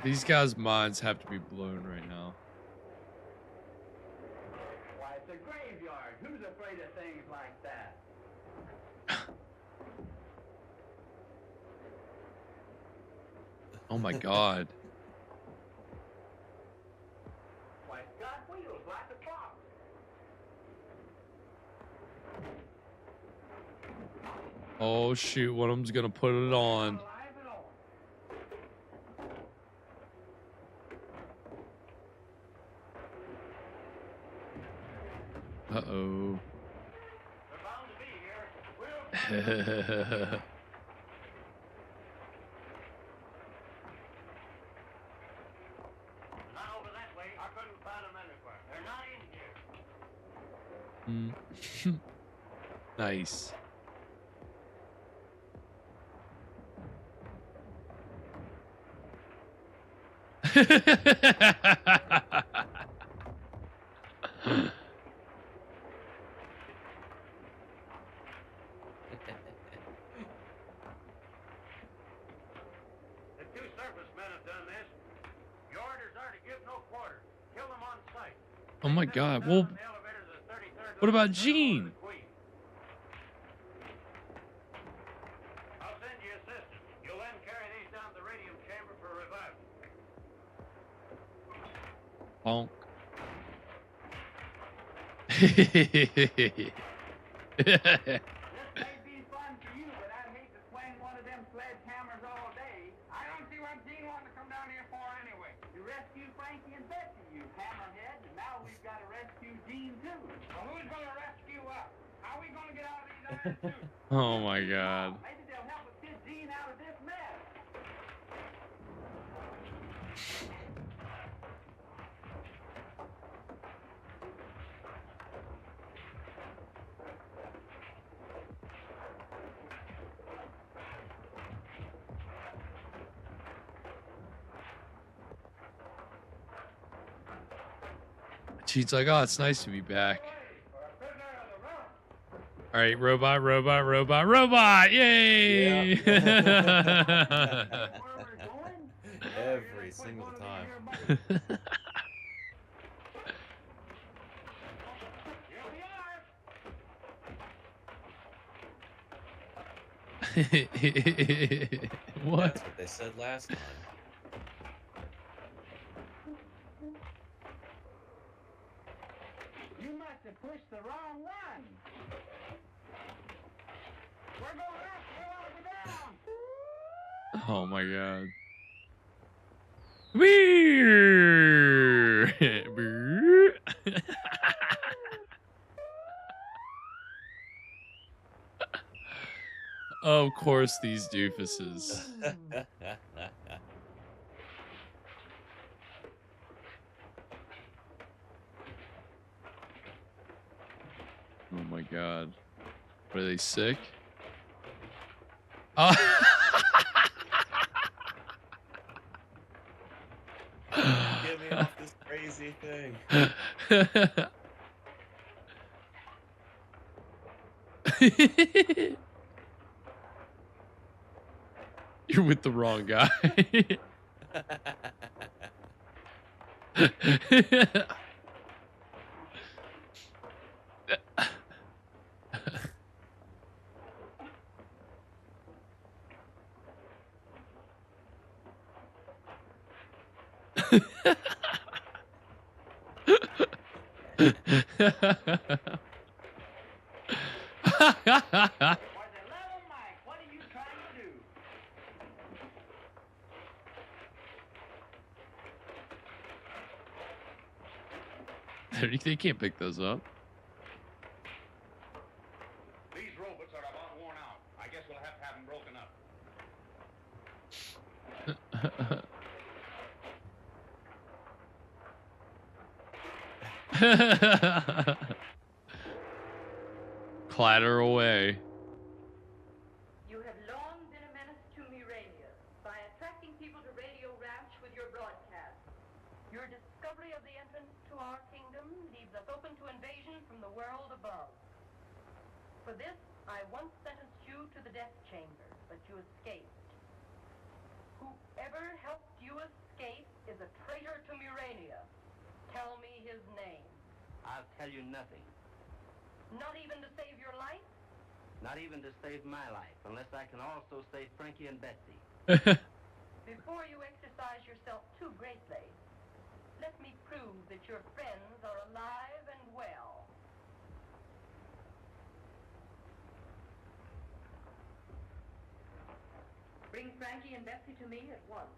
These guys' minds have to be blown right now. Why, it's a graveyard. Who's afraid of things like that? Oh my god. Why, it's got wheels like a clock. Oh shoot, one of them's gonna put it on. Alive and all. Uh-oh. They're bound to Not over that way. I couldn't find them anywhere. They're not in here. Nice. The two servicemen have done this. Your orders are to give no quarter. Kill them on sight. Oh my God. Well, The elevator to the 33rd what about level, Gene? the Queen. I'll send you assistance. You'll then carry these down to the radium chamber for revival. Bonk. This may be fun for you, but I'd hate to swing one of them sledgehammers all day. I don't see what Gene wanted to come down here for anyway. To rescue Frankie and Betsy, you hammerhead, and now we've got to rescue Gene too. Well, who's going to rescue us? How are we going to get out of these iron suits? Oh my God. Maybe they'll help us get Gene out of this mess. She's like, oh, it's nice to be back. All right, robot, robot, robot, robot. Yay! Every single time. What? That's what they said last time. You must have pushed the wrong one. We're going up. We're going down. Oh my God. Weird. Of course, these doofuses. Oh my God. Are they sick? Oh. Get me off this crazy thing. You're with the wrong guy. What are you trying to do? They can't pick those up. These robots are about worn out. I guess we'll have to them broken up. Clatter away. You have long been a menace to Murania by attracting people to Radio Ranch with your broadcast. Your discovery of the entrance to our kingdom leaves us open to invasion from the world above. For this, I once sentenced you to the death chamber, but you escaped. Whoever helped you escape is a traitor to Murania. Tell me his name. I'll tell you nothing. Not even to save your life? Not even to save my life, unless I can also save Frankie and Betsy. Before you exercise yourself too greatly, let me prove that your friends are alive and well. Bring Frankie and Betsy to me at once.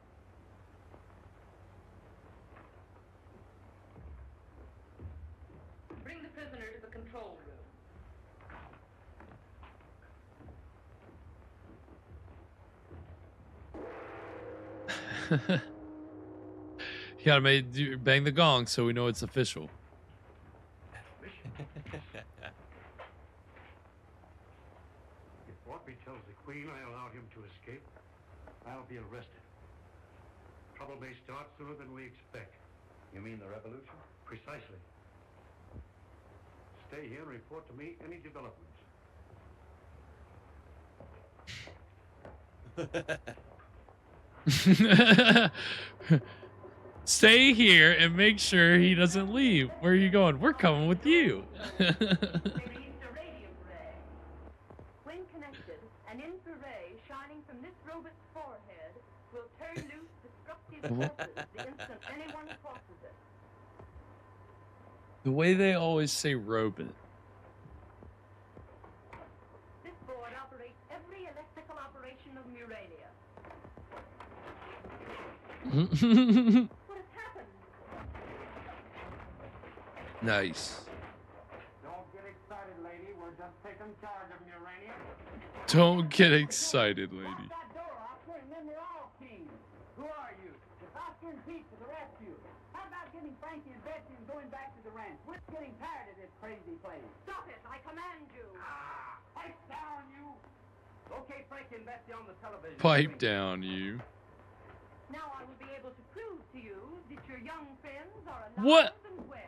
Bring the prisoner to the control room. You gotta bang the gong so we know it's official. If Orby tells the Queen I allowed him to escape, I'll be arrested. Trouble may start sooner than we expect. You mean the revolution? Precisely. Stay here and report to me any developments. Stay here and make sure he doesn't leave. Where are you going? We're coming with you. When connected, an infrared shining from this robot's forehead will turn loose destructive forces the instant anyone crosses it. The way they always say robot. This board operates every electrical operation of Murania. What has happened? Nice. Don't get excited, lady. We're just taking charge of Urania. Don't get excited, lady. Lock that door, Oscar, and then we're all kings. Who are you? It's Oscar and Pete to the rescue. How about getting Frankie and Betsy and going back to the ranch? We're getting tired of this crazy place. Stop it! I command you. Pipe down, you. Okay, Frankie and Betsy on the television. Pipe down, you. Now I will be able to prove to you that your young friends are alive What? and well.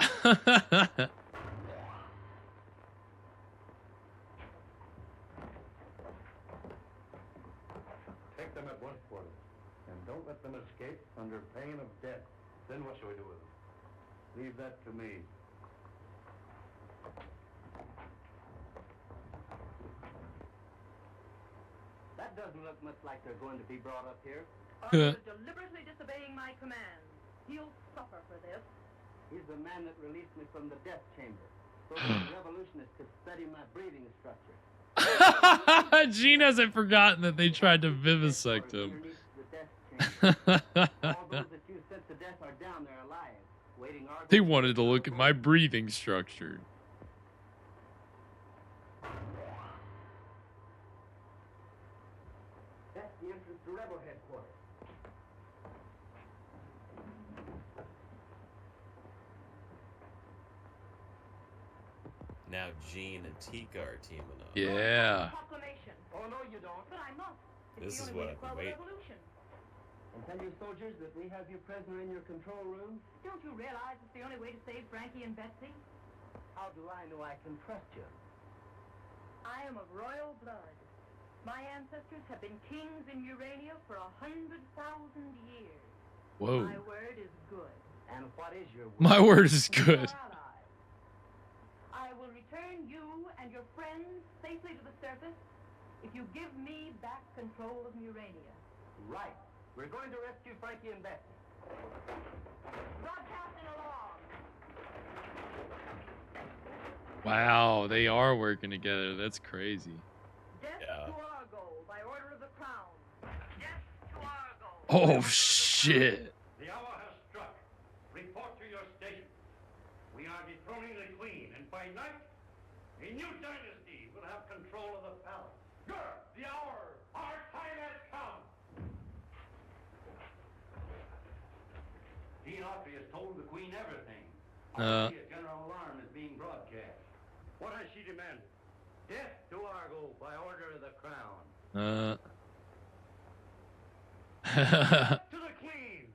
Take them at once for them. And don't let them escape under pain of death. Then what shall we do with them? Leave that to me. That doesn't look much like they're going to be brought up here. Arthur is deliberately disobeying my command. He'll suffer for this. He's the man that released me from the death chamber, so that the revolutionists could study my breathing structure. Gene hasn't forgotten that they tried to vivisect him. All those that you sent to death are down there alive, waiting our... They wanted to look at my breathing structure. That's the entrance to Rebel headquarters. Now Gene and Tika are teaming up. Yeah. Proclamation. Oh, no, you don't. But I must. This is It's the what only way to I've been quell the waiting. revolution. And tell your soldiers that we have you prisoner in your control room. Don't you realize it's the only way to save Frankie and Betsy? How do I know I can trust you? I am of royal blood. My ancestors have been kings in Urania for 100,000 years. Whoa. My word is good. And what is your word? My word is We good. are allies. I will return you and your friends safely to the surface if you give me back control of Urania. Right. We're going to rescue Frankie and Betsy. Broadcasting along. Wow, they are working together. That's crazy. Death Yeah. to Argo by order of the crown. Death to Argo. Oh, shit. The hour has struck. Report to your station. We are dethroning the Queen, and by night, a new dynasty will have control of the palace. Good. The hour. Our time has come. Dean Autry has told the Queen everything. Already a general alarm is being broadcast. What has she demanded? Death to Argo by order of the crown. To the Queen.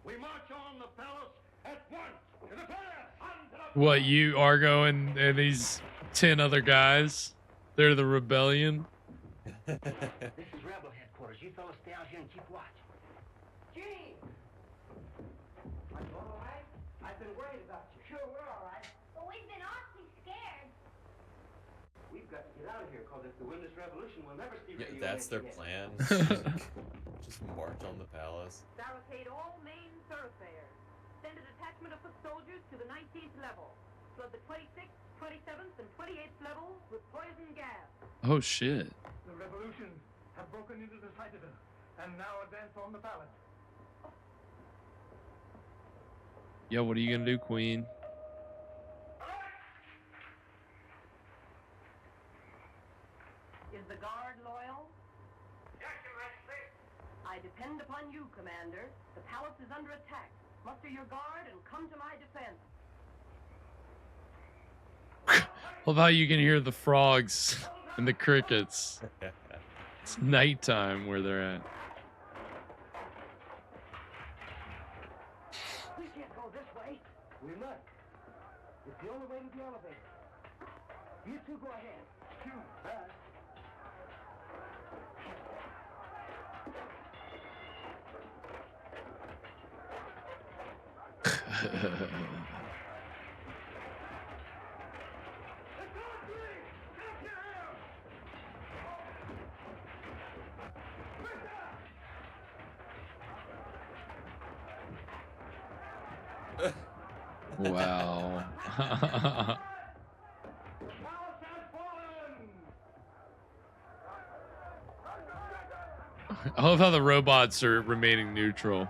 We march on the palace at once. To the palace. On to the What, you, Argo, and these 10 other guys? They're the rebellion? This is Rebel headquarters. You fellas stay out here and keep watch. Gene! Are you all right? I've been worried about you. Sure, we're all right. But we've been awfully scared. We've got to get out of here, because if we win this revolution, we'll never see Yeah, radio that's their again. plan. Just march on the palace. Barricade all main thoroughfares. Send a detachment of foot soldiers to the 19th level. Flood the 26th, 27th, and 28th levels with poison gas. Oh, shit. The revolution have broken into the Citadel and now advance on the palace. Yeah, what are you gonna do, Queen? Is the guard loyal? Yes, Your Majesty. I depend upon you, Commander. The palace is under attack. Muster your guard and come to my defense. Love how you can hear the frogs and the crickets. It's nighttime where they're at. We can't go this way. We must. It's the only way to the elevator. You two go ahead. Wow. I love how the robots are remaining neutral.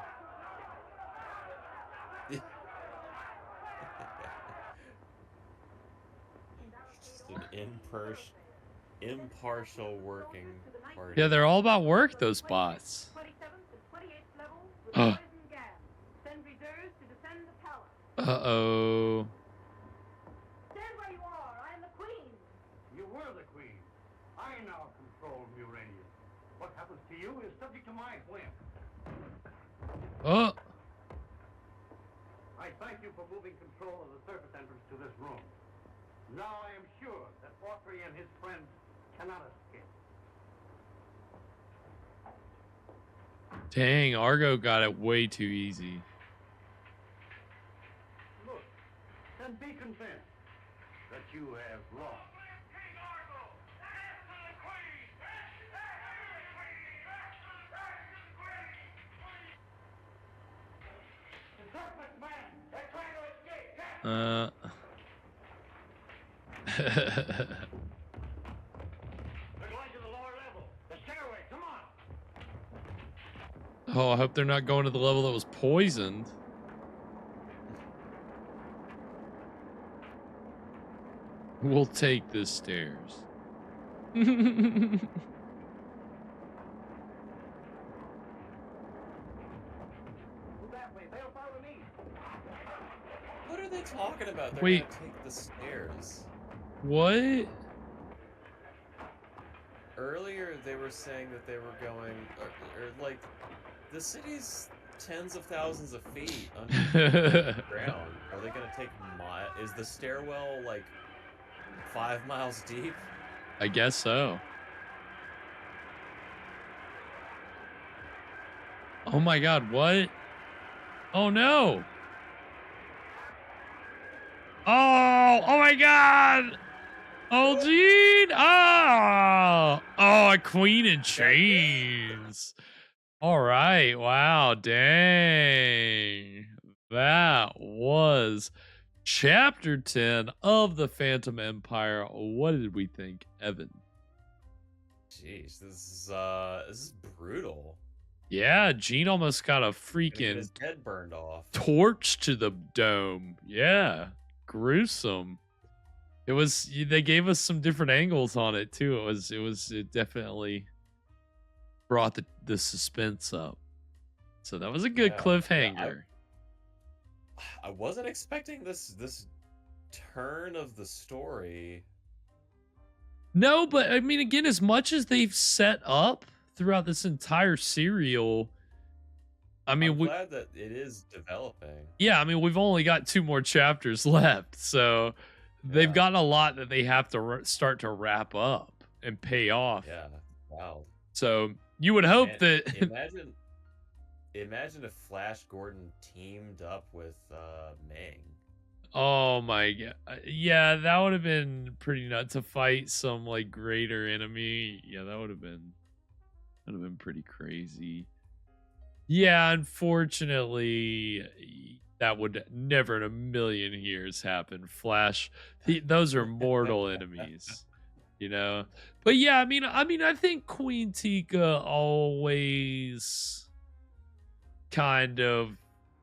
Just an impartial working party. Yeah, they're all about work, those bots. 27th and 28th levels with Uh. poison gas. Send reserves to defend the palace. Uh-oh. Stand where you are. I am the queen. You were the queen. I now control Murania. What happens to you is subject to my whim. Oh. I thank you for moving control of the surface entrance to this room. Now I am sure that Autry and his friends cannot escape. Dang, Argo got it way too easy. Look, and be convinced that you have lost. They're going to the lower level. The stairway, come on. Oh, I hope they're not going to the level that was poisoned. We'll take the stairs. What are they talking about? They're Wait. gonna take the stairs. What? Earlier, they were saying that they were going, or like, the city's tens of thousands of feet under the ground. Are they gonna take is the stairwell like 5 miles deep? I guess so. Oh my god, what? Oh no! Oh my god! Oh, Gene! Oh! Oh, a queen in chains. All right. Wow. Dang. That was chapter 10 of the Phantom Empire. What did we think, Evan? Jeez, this is brutal. Yeah, Gene almost got a His freaking head burned off. torch to the dome. Yeah. Gruesome. It was, they gave us some different angles on it too. It definitely brought the suspense up. So that was a good cliffhanger. I wasn't expecting this turn of the story. No, but I mean, again, as much as they've set up throughout this entire serial, I mean, I'm glad that it is developing. Yeah, I mean, we've only got 2 more chapters left, so they've gotten a lot that they have to start to wrap up and pay off. Yeah, wow. So you would hope that imagine if Flash Gordon teamed up with Ming. Oh my god. Yeah, that would have been pretty nuts to fight some like greater enemy. Yeah, that would have been pretty crazy. Yeah, unfortunately, that would never in a million years happen. Flash, those are mortal enemies, you know. But yeah, I mean, I think Queen Tika always kind of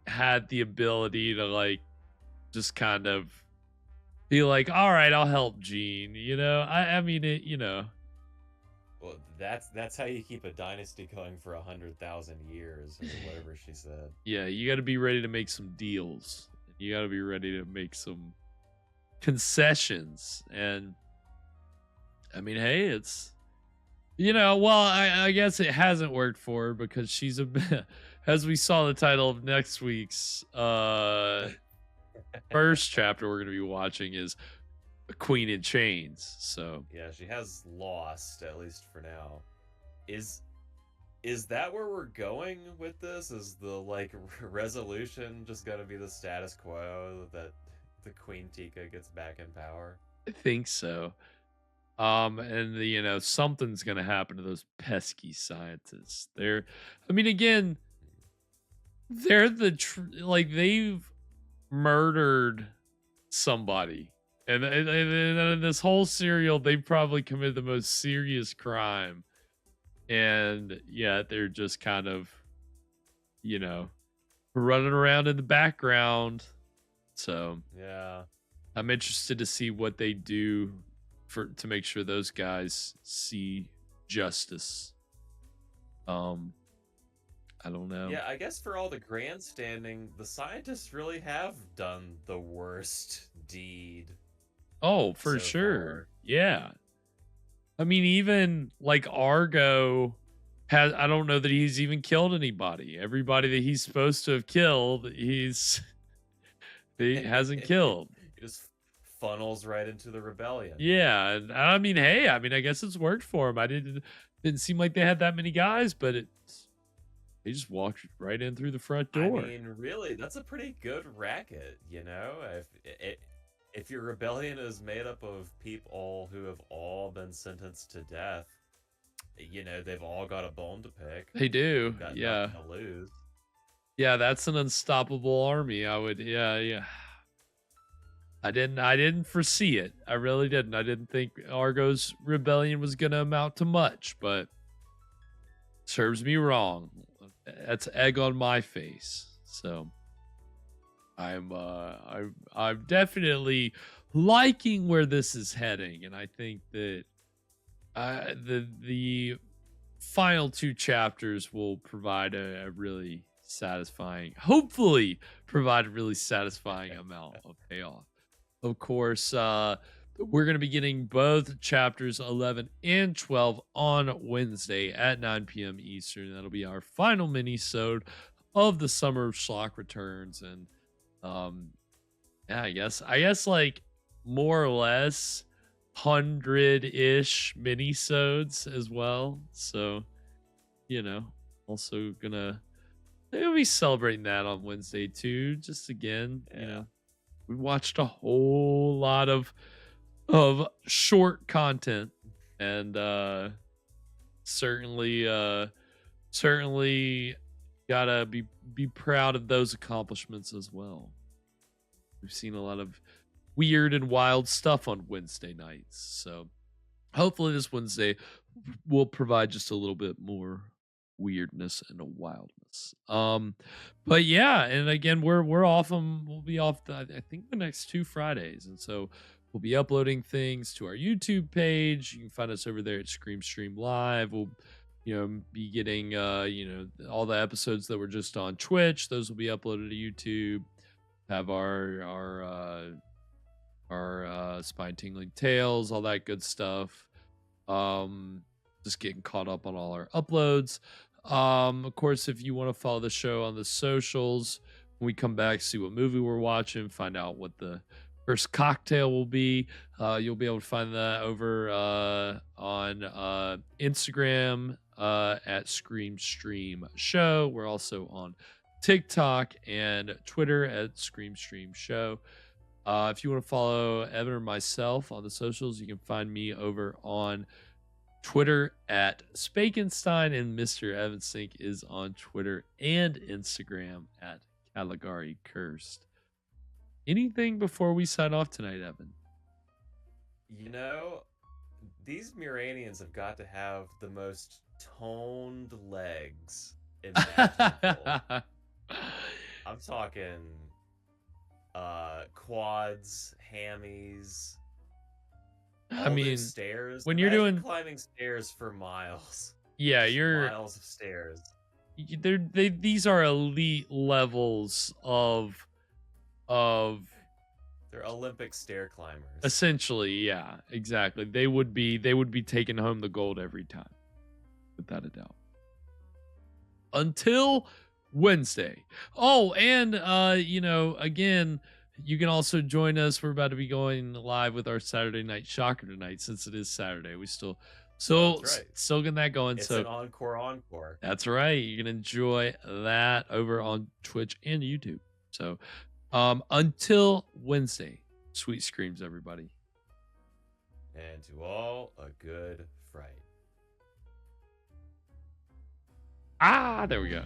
had the ability to like just kind of be like, all right, I'll help Jean, you know. I mean it, you know. Well, that's how you keep a dynasty going for 100,000 years, or whatever she said. Yeah, you got to be ready to make some deals. You got to be ready to make some concessions. And I mean, hey, it's, well, I guess it hasn't worked for her because she's as we saw the title of next week's first chapter we're going to be watching is A Queen in Chains. So yeah, she has lost, at least for now. Is that where we're going with this? Is the resolution just gonna be the status quo, that the Queen Tika gets back in power? I think so. And something's gonna happen to those pesky scientists. Again, they're they've murdered somebody, and in this whole serial, they probably committed the most serious crime, and yet they're just kind of, running around in the background. So yeah, I'm interested to see what they do to make sure those guys see justice. I don't know. Yeah, I guess for all the grandstanding, the scientists really have done the worst deed. Oh, for so sure. far. Yeah. I mean, even Argo I don't know that he's even killed anybody. Everybody that he's supposed to have killed, he hasn't killed. He just funnels right into the rebellion. Yeah, and I mean, hey, I guess it's worked for him. Didn't seem like they had that many guys, but they just walked right in through the front door. I mean, really, that's a pretty good racket, If your rebellion is made up of people who have all been sentenced to death, they've all got a bone to pick. They do, They've got yeah. nothing to lose. Yeah, that's an unstoppable army. Yeah. I didn't foresee it. I really didn't. I didn't think Argo's rebellion was gonna amount to much, but serves me wrong. That's egg on my face. So I'm definitely liking where this is heading, and I think that the final two chapters will provide a really satisfying, hopefully provide a really satisfying amount of payoff. Of course, we're going to be getting both chapters 11 and 12 on Wednesday at 9 p.m. Eastern. That'll be our final mini-sode of the Summer of Schlock Returns. And I guess more or less 100-ish mini-sodes as well. So, also gonna be celebrating that on Wednesday too. Just again, we watched a whole lot of short content, and certainly gotta be proud of those accomplishments as well. We've seen a lot of weird and wild stuff on Wednesday nights, so hopefully this Wednesday will provide just a little bit more weirdness and wildness. But yeah, and again, we're off we'll be off I think the next 2 Fridays, and so we'll be uploading things to our YouTube page. You can find us over there at Scream Stream Live. We'll be getting all the episodes that were just on Twitch. Those will be uploaded to YouTube. Have our spine tingling tales, all that good stuff. Just getting caught up on all our uploads. Of course, if you want to follow the show on the socials, when we come back, see what movie we're watching, find out what the first cocktail will be, you'll be able to find that over on Instagram at Scream Stream Show. We're also on TikTok and Twitter at Scream Stream Show. If you want to follow Evan or myself on the socials, you can find me over on Twitter at Spakenstein, and Mr. Evan Sink is on Twitter and Instagram at Caligari Cursed. Anything before we sign off tonight, Evan? These Muranians have got to have the most toned legs imaginable. I'm talking quads, hammies, I All mean, those stairs. when you're Imagine doing, climbing stairs for miles. yeah, Just you're miles of stairs. these are elite levels of They're Olympic stair climbers. essentially, yeah, exactly. They would be taking home the gold every time, without a doubt. Until Wednesday. Oh, and again, you can also join us. We're about to be going live with our Saturday night shocker tonight, since it is Saturday. We still That's right. still getting that going. It's So an encore. that's right. You can enjoy that over on Twitch and YouTube. So until Wednesday, sweet screams, everybody. And to all, a good fright. Ah, there we go.